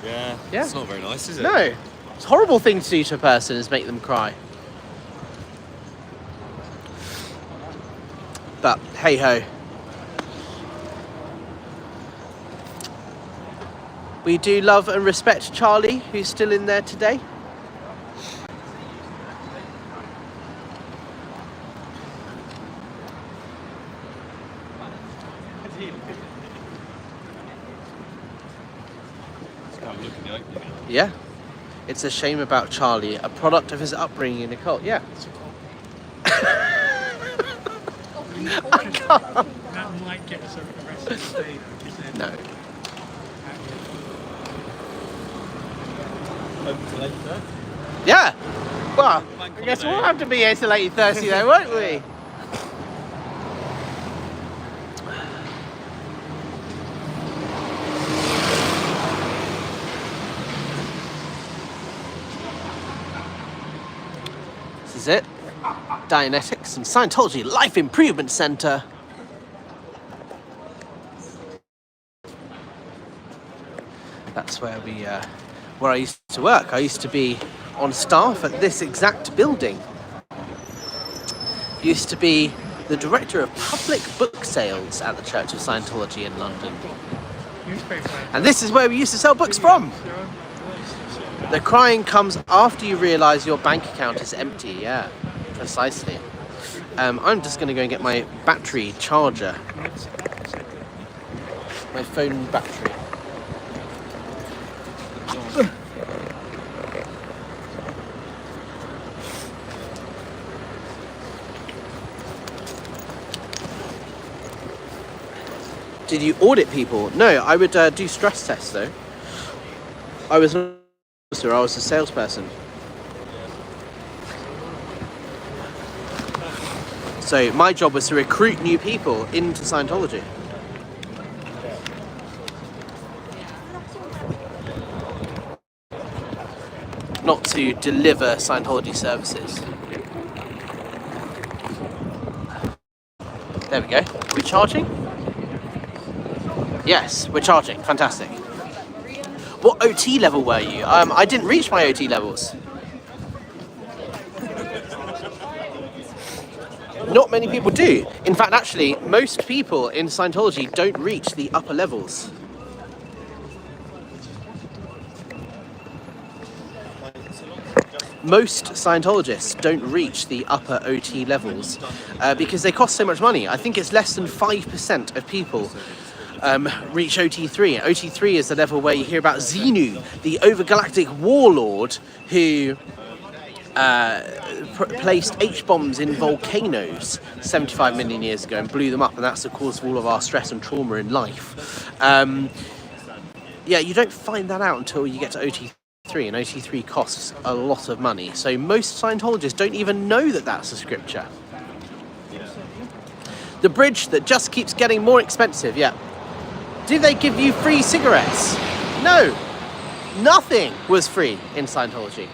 Speaker 2: Yeah,
Speaker 1: Yeah.
Speaker 2: it's not very nice, is it?
Speaker 1: No. It's a horrible thing to do to a person is make them cry. But hey ho. We do love and respect Charlie, who's still in there today.
Speaker 2: Let's go have a look at the opening.
Speaker 1: Yeah. It's a shame about Charlie, a product of his upbringing in a cult. Yeah.
Speaker 9: that might get us arrested today.
Speaker 1: No.
Speaker 2: Open to later.
Speaker 1: Yeah. Well, I guess we'll have to be here till 8:30 then, won't we? This is it. Dianetics and Scientology Life Improvement Center. That's where where I used to work. I used to be on staff at this exact building. Used to be the director of public book sales at the Church of Scientology in London. And this is where we used to sell books from. The crying comes after you realise your bank account is empty. Yeah, precisely. I'm just going to go and get my battery charger. My phone battery. Did you audit people? No, I would do stress tests though. I was an officer, I was a salesperson. So my job was to recruit new people into Scientology. Not to deliver Scientology services. There we go. Are we charging? Yes, we're charging. Fantastic. What OT level were you? I didn't reach my OT levels. Not many people do. In fact, actually, most people in Scientology don't reach the upper levels. Most Scientologists don't reach the upper OT levels because they cost so much money. I think it's less than 5% of people reach OT3. OT3 is the level where you hear about Xenu, the overgalactic warlord who placed H-bombs in volcanoes 75 million years ago and blew them up, and that's the cause of all of our stress and trauma in life. Yeah, you don't find that out until you get to OT3, and OT3 costs a lot of money. So most Scientologists don't even know that that's a scripture. The bridge that just keeps getting more expensive, yeah. Do they give you free cigarettes? No, nothing was free in Scientology.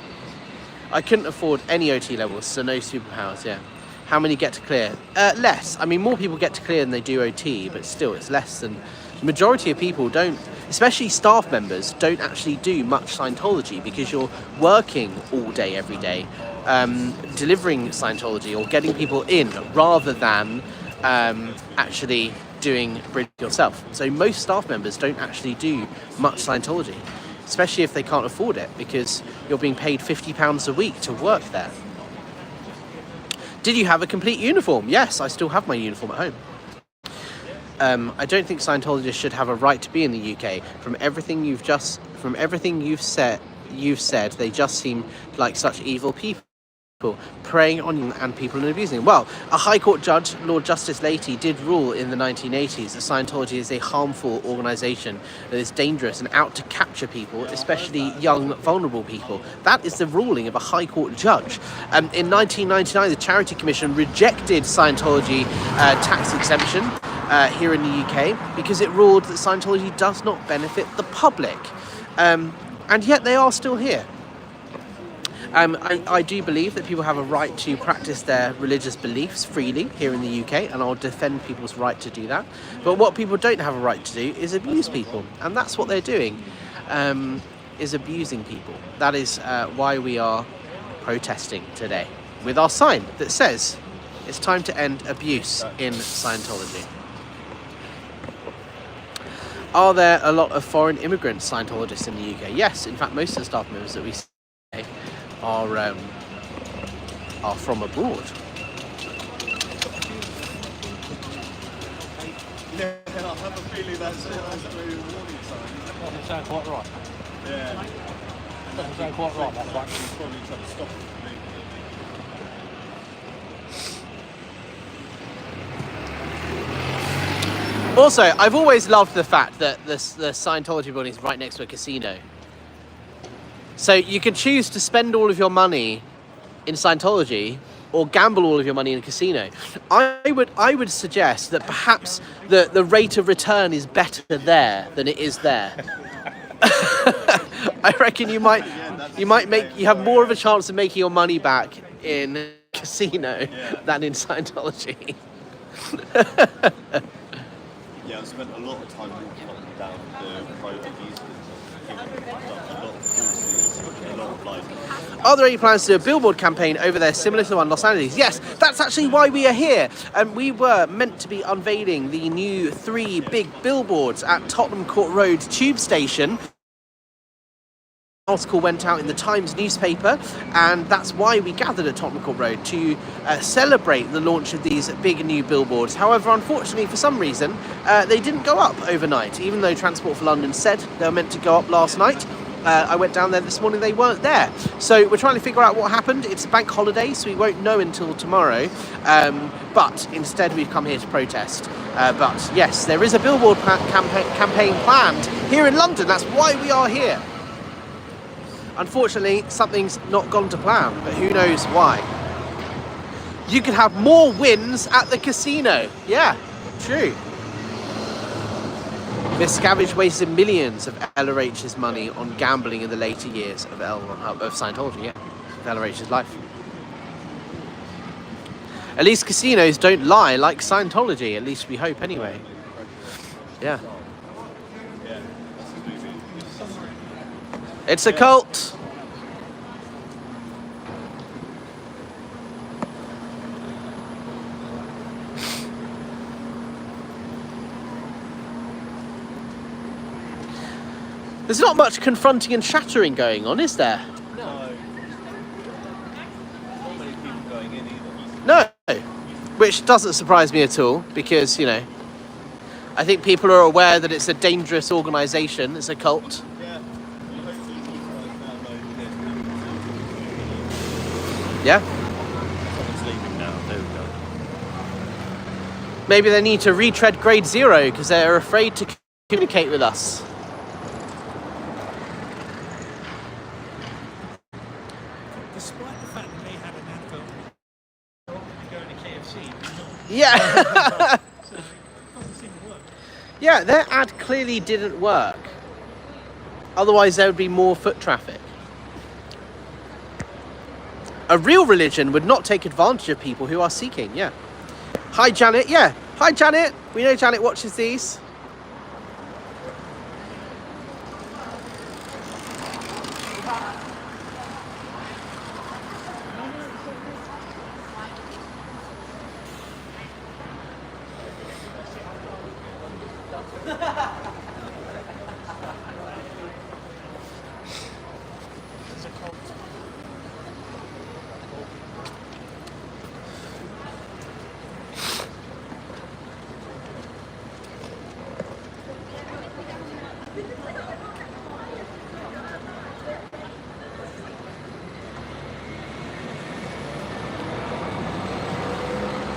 Speaker 1: I couldn't afford any OT levels, so no superpowers, yeah. How many get to clear? Less. I mean, more people get to clear than they do OT, but still it's less than... The majority of people don't, especially staff members, don't actually do much Scientology because you're working all day, every day, delivering Scientology or getting people in rather than actually doing bridge yourself. So most staff members don't actually do much Scientology, especially if they can't afford it because you're being paid £50 a week to work there. Did you have a complete uniform? Yes, I still have my uniform at home. I don't think Scientologists should have a right to be in the UK. From everything you've said, they just seem like such evil people, preying on you and people and abusing them. Well, a High Court judge, Lord Justice Leahy, did rule in the 1980s that Scientology is a harmful organisation that is dangerous and out to capture people, especially young, vulnerable people. That is the ruling of a High Court judge. In 1999, the Charity Commission rejected Scientology tax exemption here in the UK because it ruled that Scientology does not benefit the public. And yet they are still here. I do believe that people have a right to practice their religious beliefs freely here in the UK, and I'll defend people's right to do that. But what people don't have a right to do is abuse people, and that's what they're doing, is abusing people. That is why we are protesting today with our sign that says it's time to end abuse in Scientology. Are there a lot of foreign immigrant Scientologists in the UK? Yes, in fact, most of the staff members that we see are from abroad.
Speaker 2: Yeah, I have a feeling that's a warning sign.
Speaker 9: Doesn't sound quite right.
Speaker 2: Yeah.
Speaker 9: Doesn't sound quite right, that one.
Speaker 2: Probably trying to stop it for me.
Speaker 1: Also, I've always loved the fact that the Scientology building is right next to a casino. So you can choose to spend all of your money in Scientology or gamble all of your money in a casino. I would suggest that perhaps the rate of return is better there than it is there. I reckon you have more of a chance of making your money back in a casino than in Scientology.
Speaker 2: Yeah, I've spent a lot of time walking up and down the private amusements. I've done a lot of courses, a lot of like...
Speaker 1: Are there any plans to do a billboard campaign over there similar to the one in Los Angeles? Yes, that's actually why we are here. And we were meant to be unveiling the new 3 big billboards at Tottenham Court Road Tube Station. Article went out in the Times newspaper, and that's why we gathered at Tottenham Court Road to celebrate the launch of these big new billboards. However, unfortunately, for some reason, they didn't go up overnight, even though Transport for London said they were meant to go up last night. I went down there this morning, they weren't there. So we're trying to figure out what happened. It's a bank holiday, so we won't know until tomorrow. But instead, we've come here to protest. But yes, there is a billboard campaign planned here in London. That's why we are here. Unfortunately, something's not gone to plan, but who knows why. You could have more wins at the casino. Yeah, true. Miss Scavenge wasted millions of LRH's money on gambling in the later years of Scientology, yeah, of LRH's life. At least casinos don't lie like Scientology, at least we hope anyway. Yeah. It's a cult. There's not much confronting and shattering going on, is there?
Speaker 2: No. Not many people going in either.
Speaker 1: No. Which doesn't surprise me at all, because, you know, I think people are aware that it's a dangerous organisation, it's a cult. Yeah.
Speaker 2: Someone's leaving now. There we go.
Speaker 1: Maybe they need to retread grade 0 because they're afraid to communicate with us.
Speaker 9: Despite the fact that they had an advert going to KFC,
Speaker 1: Yeah.
Speaker 9: so it doesn't seem to work.
Speaker 1: Yeah, their ad clearly didn't work. Otherwise there would be more foot traffic. A real religion would not take advantage of people who are seeking, yeah. Hi, Janet, yeah. Hi, Janet. We know Janet watches these.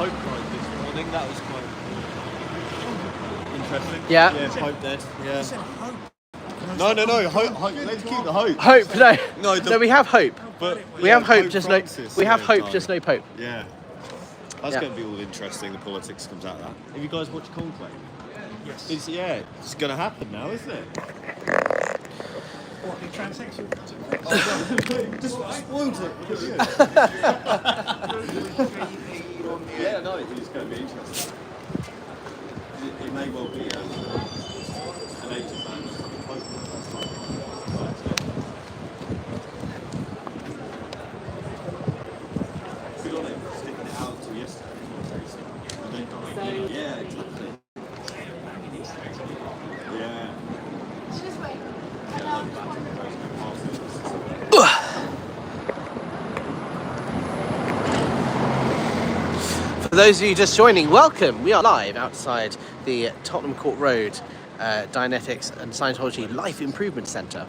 Speaker 2: Pope died this morning. That was quite interesting.
Speaker 1: Yeah.
Speaker 2: Yeah, Pope dead. Yeah. No. Hope. Let's keep the hope.
Speaker 1: Hope, no.
Speaker 2: No,
Speaker 1: We have hope.
Speaker 2: But
Speaker 1: We have hope,
Speaker 2: Pope
Speaker 1: just
Speaker 2: Francis,
Speaker 1: no. We have hope,
Speaker 2: died.
Speaker 1: just no Pope.
Speaker 2: Yeah. That's
Speaker 1: Yeah.
Speaker 2: going to be all interesting. The politics comes out of that. Have you guys watched Conclave?
Speaker 9: Yes.
Speaker 2: It's going to happen now, isn't it?
Speaker 9: What, the transsexual?
Speaker 2: Just spoiled it. Yeah, no, it's going to be interesting. It may well be an 80 man. Good on him, sticking it out till yesterday. Yeah, exactly. Yeah.
Speaker 1: For those of you just joining, welcome. We are live outside the Tottenham Court Road Dianetics and Scientology Life Improvement Centre,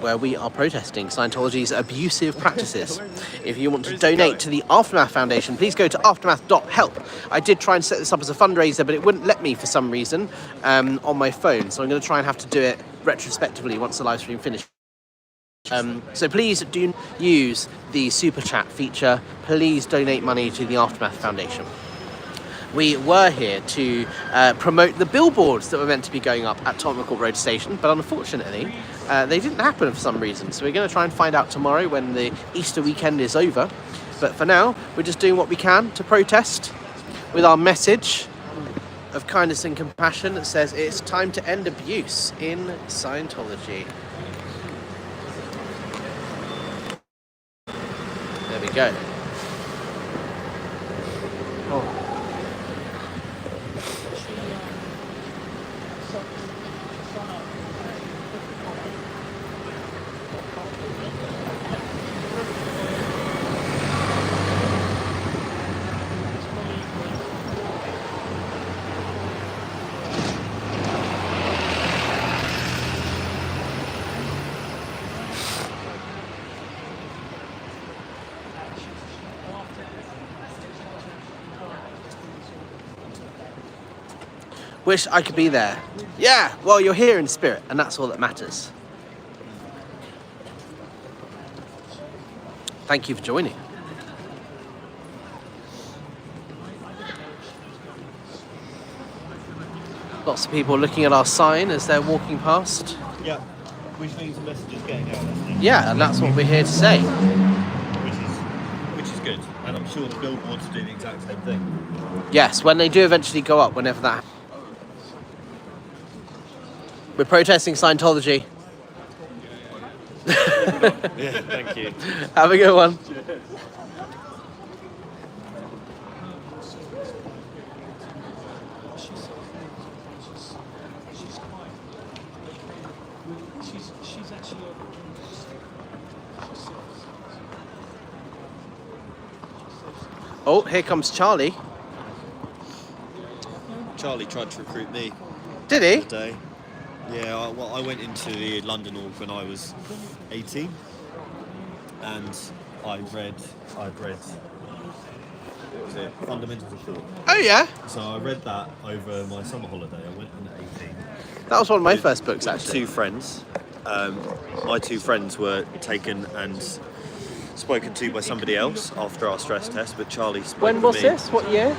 Speaker 1: where we are protesting Scientology's abusive practices. If you want to donate to the Aftermath Foundation, please go to aftermath.help. I did try and set this up as a fundraiser, but it wouldn't let me for some reason on my phone, so I'm going to try and have to do it retrospectively once the live stream finishes. So please do use the super chat feature. Please donate money to the Aftermath Foundation. We were here to promote the billboards that were meant to be going up at Tottenham Court Road Station, but unfortunately they didn't happen for some reason. So we're going to try and find out tomorrow when the Easter weekend is over. But for now, we're just doing what we can to protest with our message of kindness and compassion that says it's time to end abuse in Scientology. There we go. Oh. Wish I could be there. Yeah, well, you're here in spirit, and that's all that matters. Thank you for joining. Lots of people looking at our sign as they're walking past.
Speaker 2: Yeah, which means the message is getting out, doesn't it?
Speaker 1: Yeah, and that's what we're here to say.
Speaker 2: Which is good, and I'm sure the billboards do the exact same thing.
Speaker 1: Yes, when they do eventually go up, whenever that happens. We're protesting Scientology.
Speaker 2: Yeah, thank you.
Speaker 1: Have a good one. Oh, here comes Charlie.
Speaker 2: Charlie tried to recruit me.
Speaker 1: Did he?
Speaker 2: Today. Yeah, I went into the London org when I was 18, and I'd read what was it, Fundamentals of Thought.
Speaker 1: Oh yeah.
Speaker 2: So I read that over my summer holiday. I went in at 18.
Speaker 1: That was one of my first books, actually.
Speaker 2: Two friends. My two friends were taken and spoken to by somebody else after our stress test, but Charlie spoke
Speaker 1: When
Speaker 2: with
Speaker 1: was
Speaker 2: me.
Speaker 1: this? What year?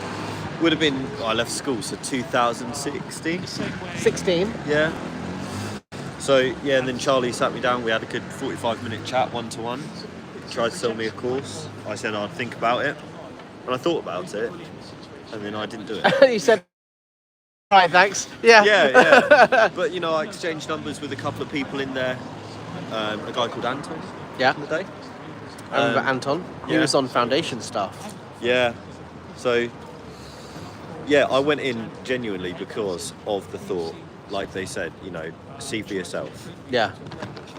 Speaker 2: Would have been, I left school, so 2016.
Speaker 1: 16.
Speaker 2: Yeah. So, yeah, and then Charlie sat me down. We had a good 45-minute chat, one-to-one. Tried to sell me a course. I said I'd think about it. And I thought about it. And then I didn't do it.
Speaker 1: You said, all right, thanks. Yeah.
Speaker 2: Yeah. But, you know, I exchanged numbers with a couple of people in there. A guy called Anton.
Speaker 1: Yeah.
Speaker 2: The day.
Speaker 1: I remember Anton. He
Speaker 2: yeah.
Speaker 1: was on foundation staff.
Speaker 2: Yeah. So, yeah, I went in genuinely because of the thought, like they said, you know, see for yourself.
Speaker 1: Yeah.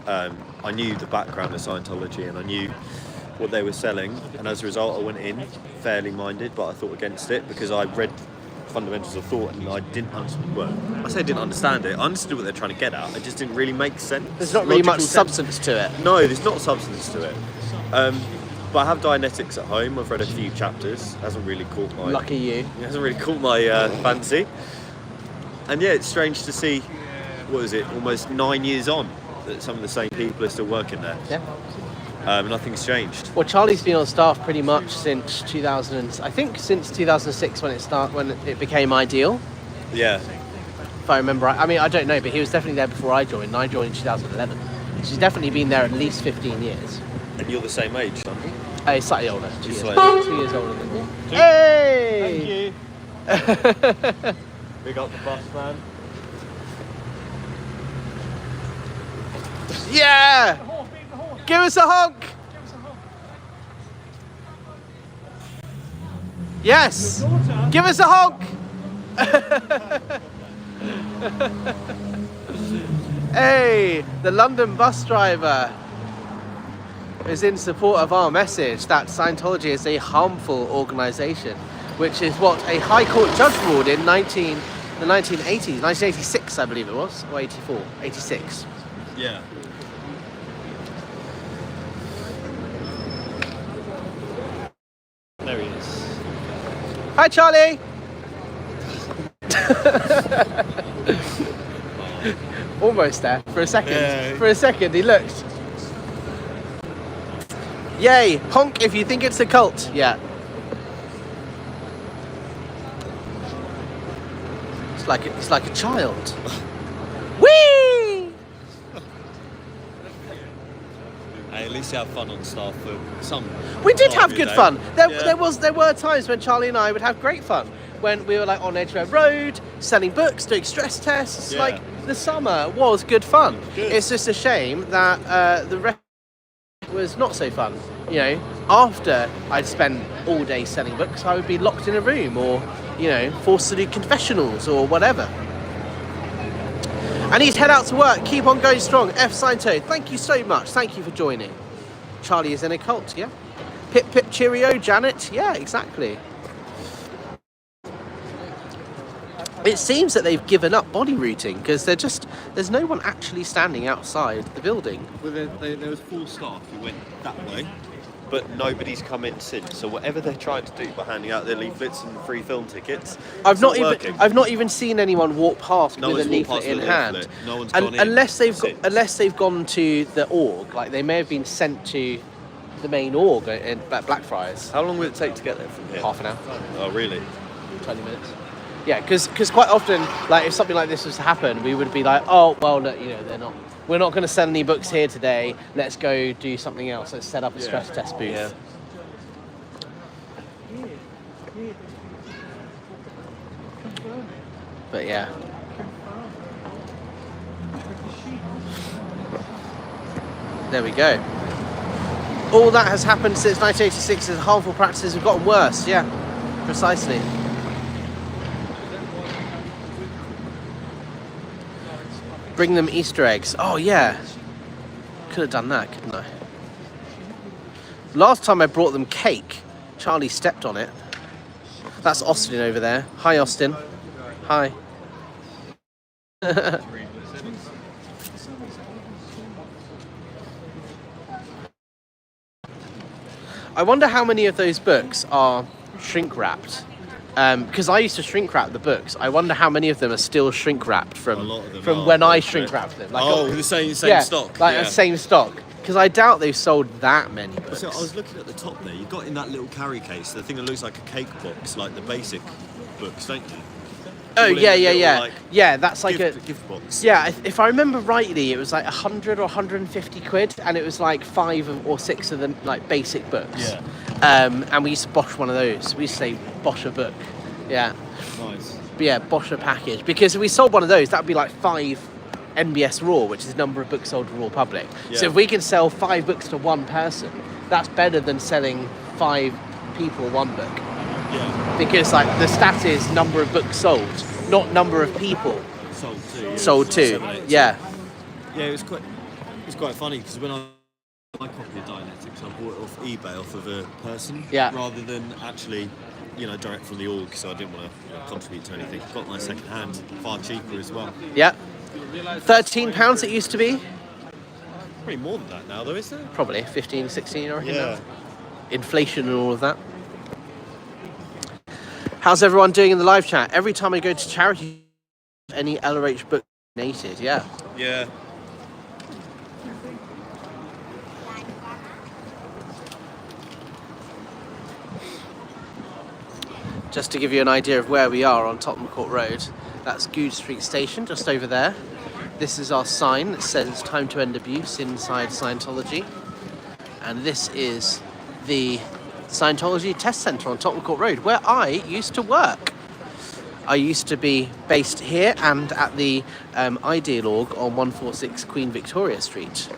Speaker 2: I knew the background of Scientology and I knew what they were selling, and as a result I went in fairly minded, but I thought against it because I read Fundamentals of Thought and I didn't understand, well, I say I didn't understand it, I understood what they're trying to get at, it just didn't really make sense.
Speaker 1: There's not really much
Speaker 2: Logical
Speaker 1: substance to it.
Speaker 2: No, there's not substance to it. But I have Dianetics at home, I've read a few chapters, hasn't really caught my...
Speaker 1: Lucky you.
Speaker 2: It hasn't really caught my fancy. And yeah, it's strange to see, what is it, almost 9 years on, that some of the same people are still working there.
Speaker 1: Yeah.
Speaker 2: Nothing's changed.
Speaker 1: Well, Charlie's been on staff pretty much since 2006 when it became Ideal.
Speaker 2: Yeah.
Speaker 1: If I remember right. I mean, I don't know, but he was definitely there before I joined, and I joined in 2011. So he's definitely been there at least 15 years.
Speaker 2: And you're the same age, aren't you?
Speaker 1: He's slightly older. 2 years,
Speaker 2: Slightly.
Speaker 1: 2 years older than me. Hey!
Speaker 2: Thank you. Big up the bus, man.
Speaker 1: Yeah! Give us a honk! Yes! Give us a honk! Hey, the London bus driver is in support of our message that Scientology is a harmful organisation, which is what a High Court judge ruled in the 1980s, 1986 I believe it was, or 84, 86.
Speaker 2: Yeah. There he is.
Speaker 1: Hi Charlie! Almost there, for a second.
Speaker 2: Yeah.
Speaker 1: For a second he looked. Yay! Honk if you think it's a cult. Yeah. It's like a child. Whee!
Speaker 2: Hey, at least you have fun on staff for some.
Speaker 1: We did
Speaker 2: part
Speaker 1: have
Speaker 2: of your
Speaker 1: good
Speaker 2: day.
Speaker 1: fun. There
Speaker 2: Yeah.
Speaker 1: were times when Charlie and I would have great fun. When we were like on Edgware Road, selling books, doing stress tests.
Speaker 2: Yeah.
Speaker 1: Like the summer was good fun.
Speaker 2: Good.
Speaker 1: It's just a shame that the rest was not so fun. You know, after I'd spent all day selling books, I would be locked in a room or, you know, forced to do confessionals or whatever. I need to head out to work. Keep on going strong. F Scientology. Thank you so much. Thank you for joining. Charlie is in a cult, yeah? Pip pip cheerio, Janet. Yeah, exactly. It seems that they've given up body routing because there's no one actually standing outside the building.
Speaker 2: Well, there was full staff who went that way, but nobody's come in since. So whatever they're trying to do by handing out their leaflets and free film tickets,
Speaker 1: I've not
Speaker 2: working.
Speaker 1: even seen anyone walk past
Speaker 2: No
Speaker 1: with a
Speaker 2: one's walked
Speaker 1: leaflet
Speaker 2: past
Speaker 1: in
Speaker 2: with a
Speaker 1: hand.
Speaker 2: leaflet. No one's gone in
Speaker 1: unless
Speaker 2: since.
Speaker 1: they've gone to the org, like they may have been sent to the main org in Blackfriars.
Speaker 2: How long will it take to get there from here?
Speaker 1: Half an hour,
Speaker 2: Oh, really?
Speaker 1: 20 minutes. Yeah, because quite often, like if something like this was to happen, we would be like, oh well, look, you know, we're not going to sell any books here today. Let's go do something else. Let's set up a stress test booth.
Speaker 2: Yeah.
Speaker 1: But yeah. There we go. All that has happened since 1986 and harmful practices have gotten worse. Yeah, precisely. Bring them Easter eggs. Oh yeah. Could have done that, couldn't I? Last time I brought them cake, Charlie stepped on it. That's Austin over there. Hi, Austin. Hi. I wonder how many of those books are shrink wrapped. Because I used to shrink wrap the books. I wonder how many of them are still shrink wrapped from when I shrink wrapped them. Like,
Speaker 2: the same
Speaker 1: yeah,
Speaker 2: stock.
Speaker 1: Like
Speaker 2: yeah.
Speaker 1: the same stock. Because I doubt they've sold that many books.
Speaker 2: So I was looking at the top there. You've got in that little carry case the thing that looks like a cake box, like the basic books, don't you?
Speaker 1: Oh
Speaker 2: All in
Speaker 1: yeah,
Speaker 2: a
Speaker 1: yeah,
Speaker 2: little,
Speaker 1: yeah,
Speaker 2: like,
Speaker 1: yeah. That's like
Speaker 2: gift box.
Speaker 1: Yeah, if I remember rightly, it was like 100 or 150 quid, and it was like 5 or 6 of them like basic books.
Speaker 2: Yeah.
Speaker 1: And we used to bosh one of those. We used to say bosh a book. Yeah.
Speaker 2: Nice.
Speaker 1: But yeah, bosh a package. Because if we sold one of those, that would be like 5 NBS Raw, which is the number of books sold to Raw Public.
Speaker 2: Yeah.
Speaker 1: So if we can sell 5 books to one person, that's better than selling 5 people one book.
Speaker 2: Yeah.
Speaker 1: Because like the stat is number of books sold, not number of people
Speaker 2: Sold too. Yeah.
Speaker 1: sold to.
Speaker 2: 7, 8.
Speaker 1: Yeah.
Speaker 2: Yeah, it was quite funny because when I copy of Dianetics, I bought it off eBay off of a person rather than actually, direct from the org, so I didn't want to contribute to anything. Got my second hand, far cheaper as well.
Speaker 1: Yeah. £13 it used to be.
Speaker 2: Probably more than that now though, isn't it?
Speaker 1: Probably 15, 16, I reckon.
Speaker 2: Yeah.
Speaker 1: Now. Inflation and all of that. How's everyone doing in the live chat? Every time I go to charity, any LRH book donated, yeah.
Speaker 2: Yeah.
Speaker 1: Just to give you an idea of where we are on Tottenham Court Road, that's Goode Street Station, just over there. This is our sign that says it's time to end abuse inside Scientology. And this is the Scientology Test Centre on Tottenham Court Road, where I used to work. I used to be based here and at the Ideal Org on 146 Queen Victoria Street.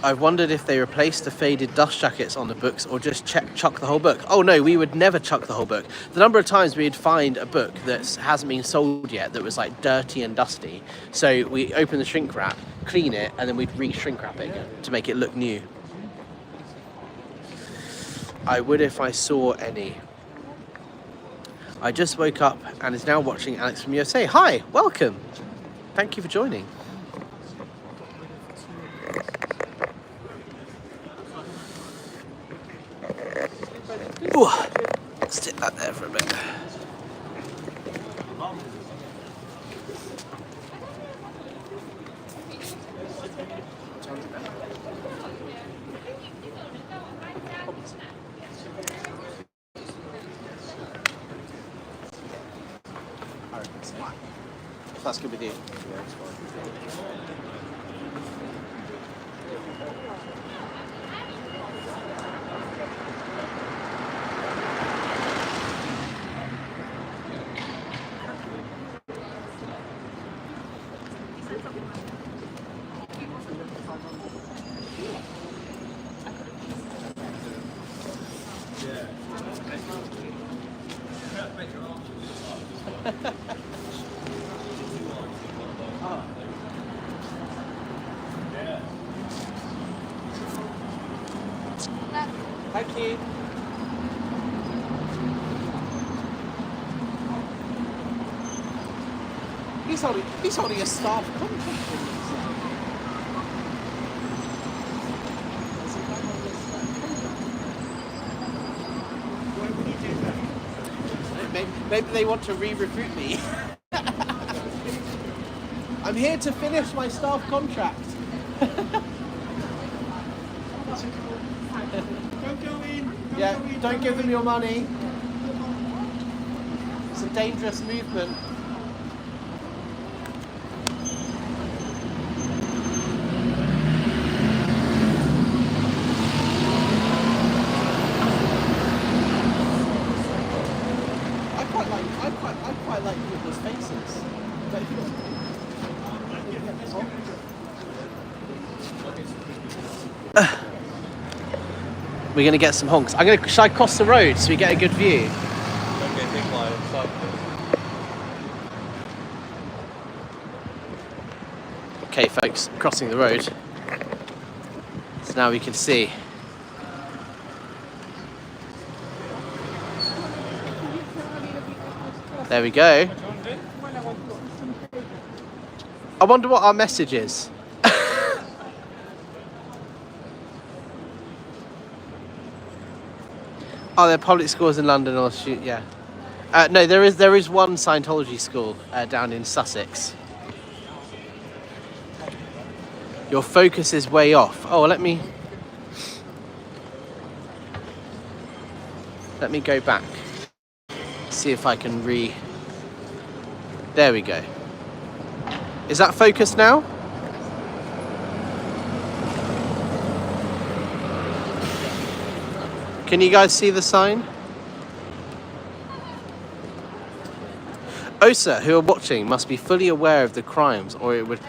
Speaker 1: I've wondered if they replaced the faded dust jackets on the books or just chuck the whole book. Oh no, we would never chuck the whole book. The number of times we'd find a book that hasn't been sold yet that was like dirty and dusty. So we open the shrink wrap, clean it, and then we'd re-shrink wrap it again to make it look new. I would if I saw any. I just woke up and is now watching Alex from USA. Hi, welcome. Thank you for joining. Ooh, let's take that that there for a bit. That's good with you. Yeah, it's fine. Thank you. He's holding a staff contract. Maybe they want to re-recruit me. I'm here to finish my staff contract.
Speaker 9: Don't go in.
Speaker 1: Don't give them your money. It's a dangerous movement. I quite like people's faces. We're gonna get some honks. Should I cross the road so we get a good view?
Speaker 2: Don't get hit by a cyclist.
Speaker 1: Okay, folks, crossing the road. So now we can see. There we go. I wonder what our message is. Are there public schools in London or yeah? No, there is one Scientology school down in Sussex. Your focus is way off. Oh, let me go back. See if I can there we go. Is that focused now? Can you guys see the sign? OSA, who are watching, must be fully aware of the crimes or it would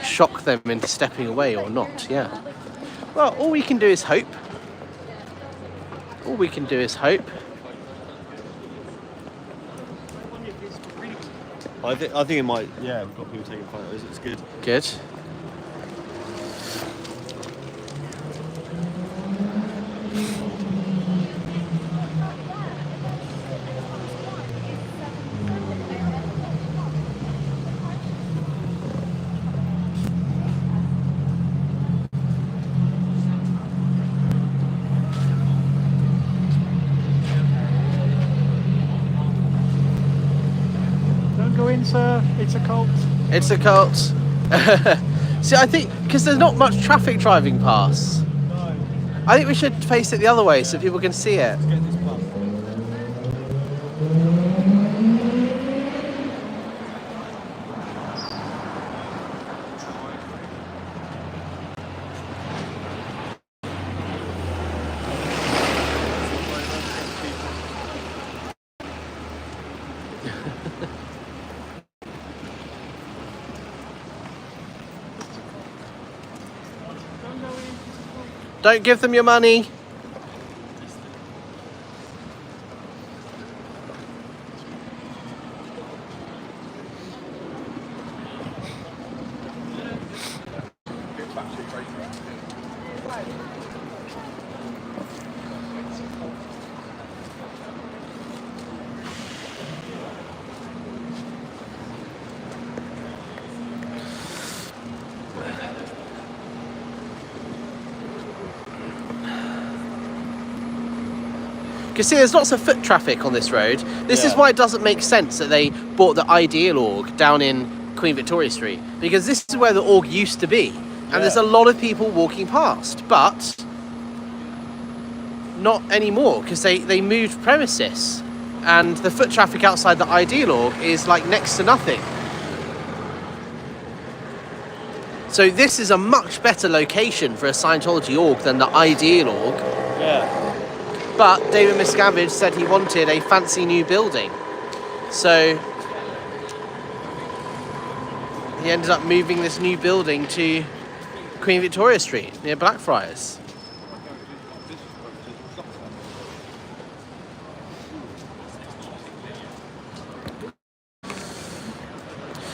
Speaker 1: shock them into stepping away or not. Yeah. Well, all we can do is hope. All we can do is hope.
Speaker 2: I think it might. Yeah, we've got people taking photos. It's good.
Speaker 1: Good.
Speaker 9: Go in, sir. It's a cult.
Speaker 1: It's a cult. See, I think because there's not much traffic driving past.
Speaker 9: No.
Speaker 1: I think we should face it the other way so people can see it.
Speaker 2: Let's get this bus.
Speaker 1: Don't give them your money. Because see, there's lots of foot traffic on this road. This is why it doesn't make sense that they bought the Ideal Org down in Queen Victoria Street, because this is where the org used to be, and there's a lot of people walking past, but not anymore, because they moved premises, and the foot traffic outside the Ideal Org is like next to nothing. So this is a much better location for a Scientology org than the Ideal Org.
Speaker 2: Yeah.
Speaker 1: But David Miscavige said he wanted a fancy new building. So he ended up moving this new building to Queen Victoria Street near Blackfriars.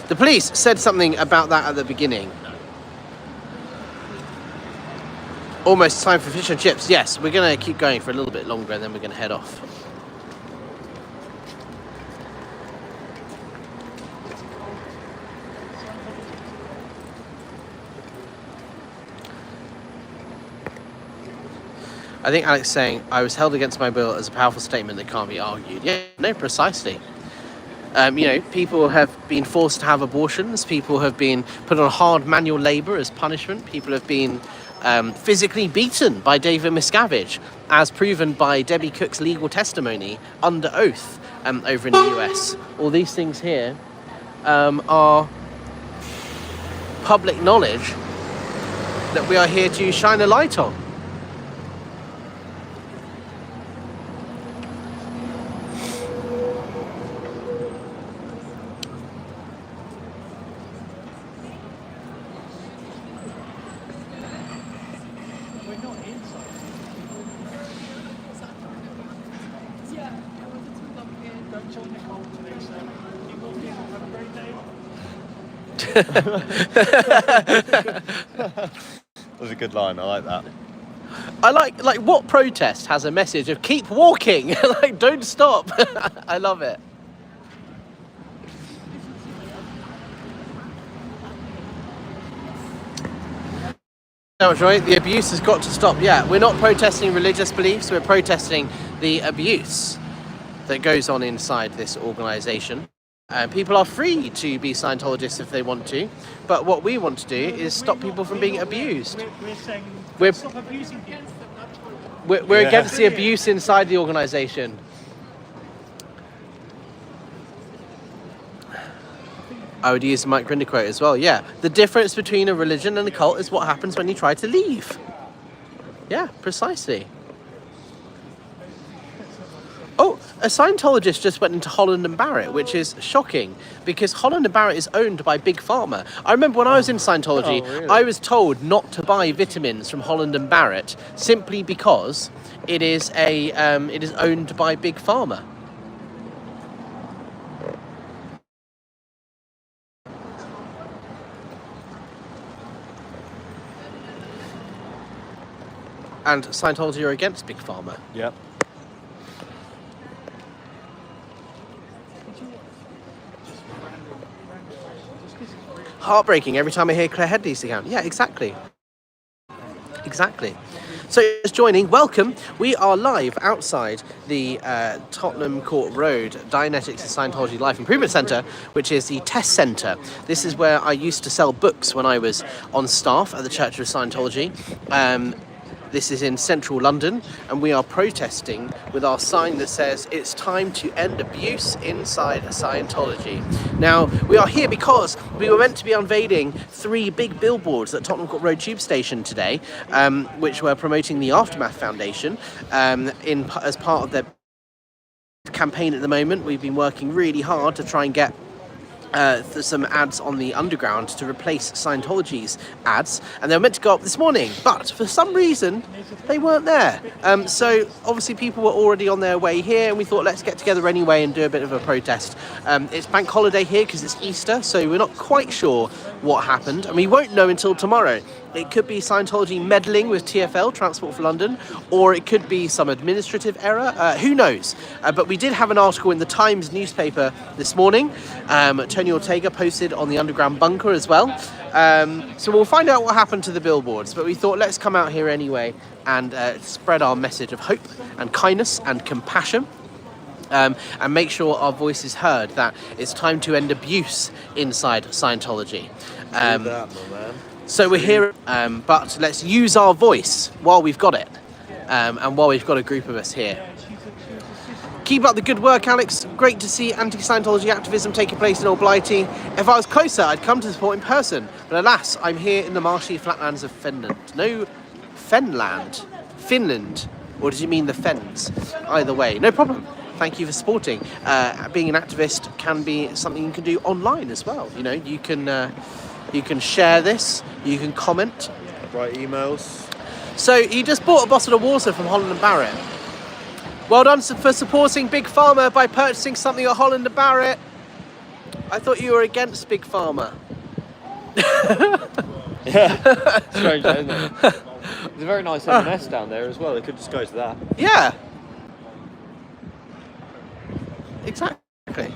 Speaker 1: The police said something about that at the beginning. Almost time for fish and chips. Yes, we're going to keep going for a little bit longer and then we're going to head off. I think Alex saying, I was held against my will as a powerful statement that can't be argued. Yeah, no, precisely. You know, people have been forced to have abortions. People have been put on hard manual labour as punishment. People have been physically beaten by David Miscavige, as proven by Debbie Cook's legal testimony under oath over in the US. All these things here are public knowledge that we are here to shine a light on.
Speaker 2: That was a good line. I like that.
Speaker 1: I like what protest has a message of keep walking, like don't stop. I love it. No, Joy, the abuse has got to stop. Yeah, we're not protesting religious beliefs, we're protesting the abuse that goes on inside this organisation. People are free to be Scientologists if they want to, but what we want to do is stop people from being abused.
Speaker 9: We're saying stop abusing people.
Speaker 1: We're against the abuse inside the organisation. I would use the Mike Rinder quote as well, yeah. The difference between a religion and a cult is what happens when you try to leave. Yeah, precisely. Oh, a Scientologist just went into Holland and Barrett, which is shocking because Holland and Barrett is owned by Big Pharma. I remember when I was in Scientology, really? I was told not to buy vitamins from Holland and Barrett simply because it is owned by Big Pharma. And Scientology are against Big Pharma.
Speaker 2: Yep.
Speaker 1: Heartbreaking every time I hear Claire Headley's account. Yeah, exactly. Exactly. So just joining, welcome. We are live outside the Tottenham Court Road Dianetics and Scientology Life Improvement Centre, which is the test centre. This is where I used to sell books when I was on staff at the Church of Scientology. This is in central London, and we are protesting with our sign that says it's time to end abuse inside Scientology. Now, we are here because we were meant to be unveiling 3 big billboards at Tottenham Court Road Tube Station today, which were promoting the Aftermath Foundation as part of their campaign at the moment. We've been working really hard to try and get some ads on the underground to replace Scientology's ads, and they were meant to go up this morning, but for some reason they weren't there. So obviously people were already on their way here, and we thought let's get together anyway and do a bit of a protest. It's bank holiday here because it's Easter, so we're not quite sure what happened, and we won't know until tomorrow. It could be Scientology meddling with TfL, Transport for London, or it could be some administrative error. Who knows? But we did have an article in the Times newspaper this morning. Tony Ortega posted on the Underground Bunker as well. So we'll find out what happened to the billboards. But we thought, let's come out here anyway and spread our message of hope and kindness and compassion. And make sure our voice is heard, that it's time to end abuse inside Scientology.
Speaker 2: Do that, my man.
Speaker 1: So we're here, but let's use our voice while we've got it, and while we've got a group of us here. Keep up the good work, Alex. Great to see anti-Scientology activism taking place in Old Blighty. If I was closer, I'd come to support in person. But alas, I'm here in the marshy flatlands of Finland. No, Finland. Or did you mean the Fens? Either way, no problem. Thank you for supporting. Being an activist can be something you can do online as well. You know, you can share this, you can comment.
Speaker 2: Write emails.
Speaker 1: So he just bought a bottle of water from Holland & Barrett. Well done for supporting Big Pharma by purchasing something at Holland & Barrett. I thought you were against Big Pharma.
Speaker 2: Yeah, strange, isn't it? There's a very nice M&S down there as well. They could just go to that.
Speaker 1: Yeah. Exactly.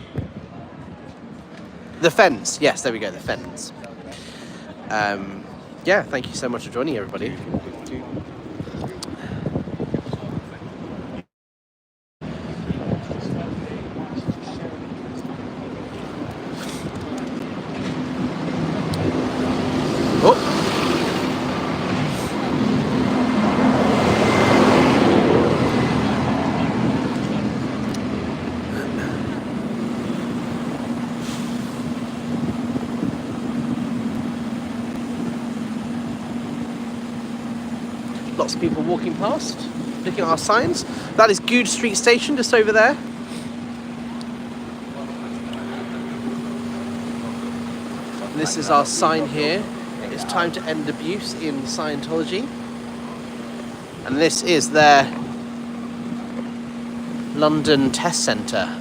Speaker 1: The Fens. Yes, there we go, the Fens. Yeah, thank you so much for joining, everybody. Lots of people walking past, looking at our signs. That is Goode Street Station, just over there. And this is our sign here. It's time to end abuse in Scientology. And this is their London Test Centre.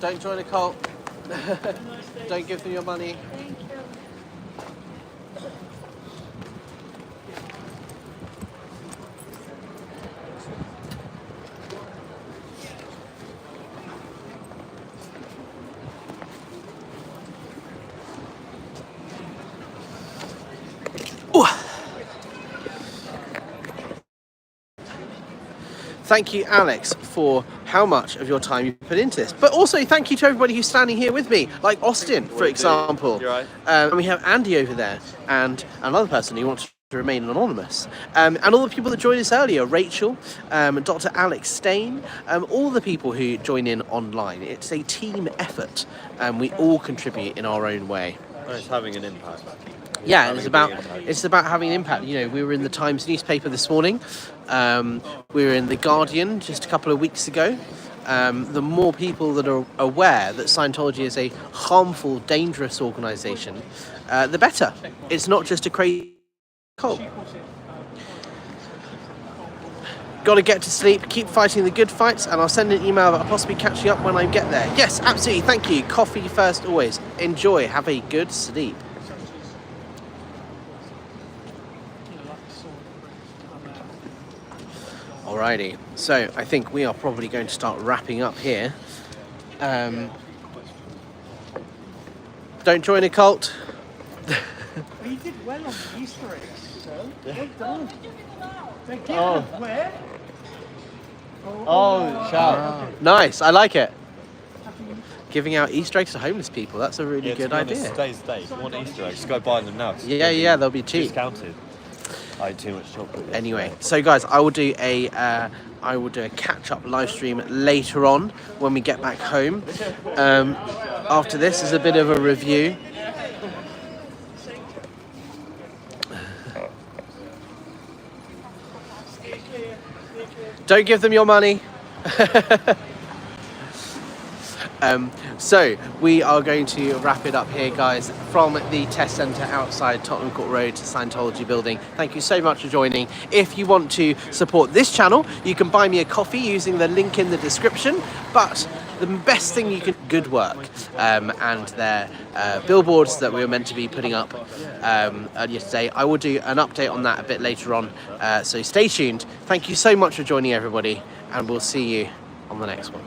Speaker 1: Don't join a cult. Don't give them your money.
Speaker 3: Thank you.
Speaker 1: Thank you, Alex, for how much of your time you put into this. But also thank you to everybody who's standing here with me, like Austin, for example.
Speaker 2: You're right.
Speaker 1: And we have Andy over there, and another person who wants to remain anonymous. And all the people that joined us earlier, Rachel, Dr. Alex Stain, all the people who join in online. It's a team effort, and we all contribute in our own way.
Speaker 2: And it's having an impact.
Speaker 1: Yeah, it's about having an impact. You know, we were in the Times newspaper this morning. We were in The Guardian just a couple of weeks ago. The more people that are aware that Scientology is a harmful, dangerous organisation, the better. It's not just a crazy cult. Got to get to sleep, keep fighting the good fights, and I'll send an email about possibly catching up when I get there. Yes, absolutely, thank you. Coffee first, always. Enjoy, have a good sleep. Alrighty, so I think we are probably going to start wrapping up here. Don't join a cult.
Speaker 9: Well, you did well on the Easter eggs, sir.
Speaker 2: Yeah.
Speaker 9: Well done. They're given
Speaker 2: Oh.
Speaker 9: where?
Speaker 2: Oh, shout.
Speaker 1: Nice, I like it. Giving out Easter eggs to homeless people, that's a really good idea.
Speaker 2: Today's the day. If you want Easter eggs, go buy them now.
Speaker 1: Yeah, they'll be cheap.
Speaker 2: Discounted. I ate too much chocolate yesterday.
Speaker 1: Anyway, so guys, I will do a catch-up live stream later on when we get back home. After this is a bit of a review. Don't give them your money. So we are going to wrap it up here, guys, from the test centre outside Tottenham Court Road to Scientology building. Thank you so much for joining. If you want to support this channel, you can buy me a coffee using the link in the description. But the best thing you can, good work, and their billboards that we were meant to be putting up earlier today. I will do an update on that a bit later on, so stay tuned. Thank you so much for joining, everybody, and we'll see you on the next one.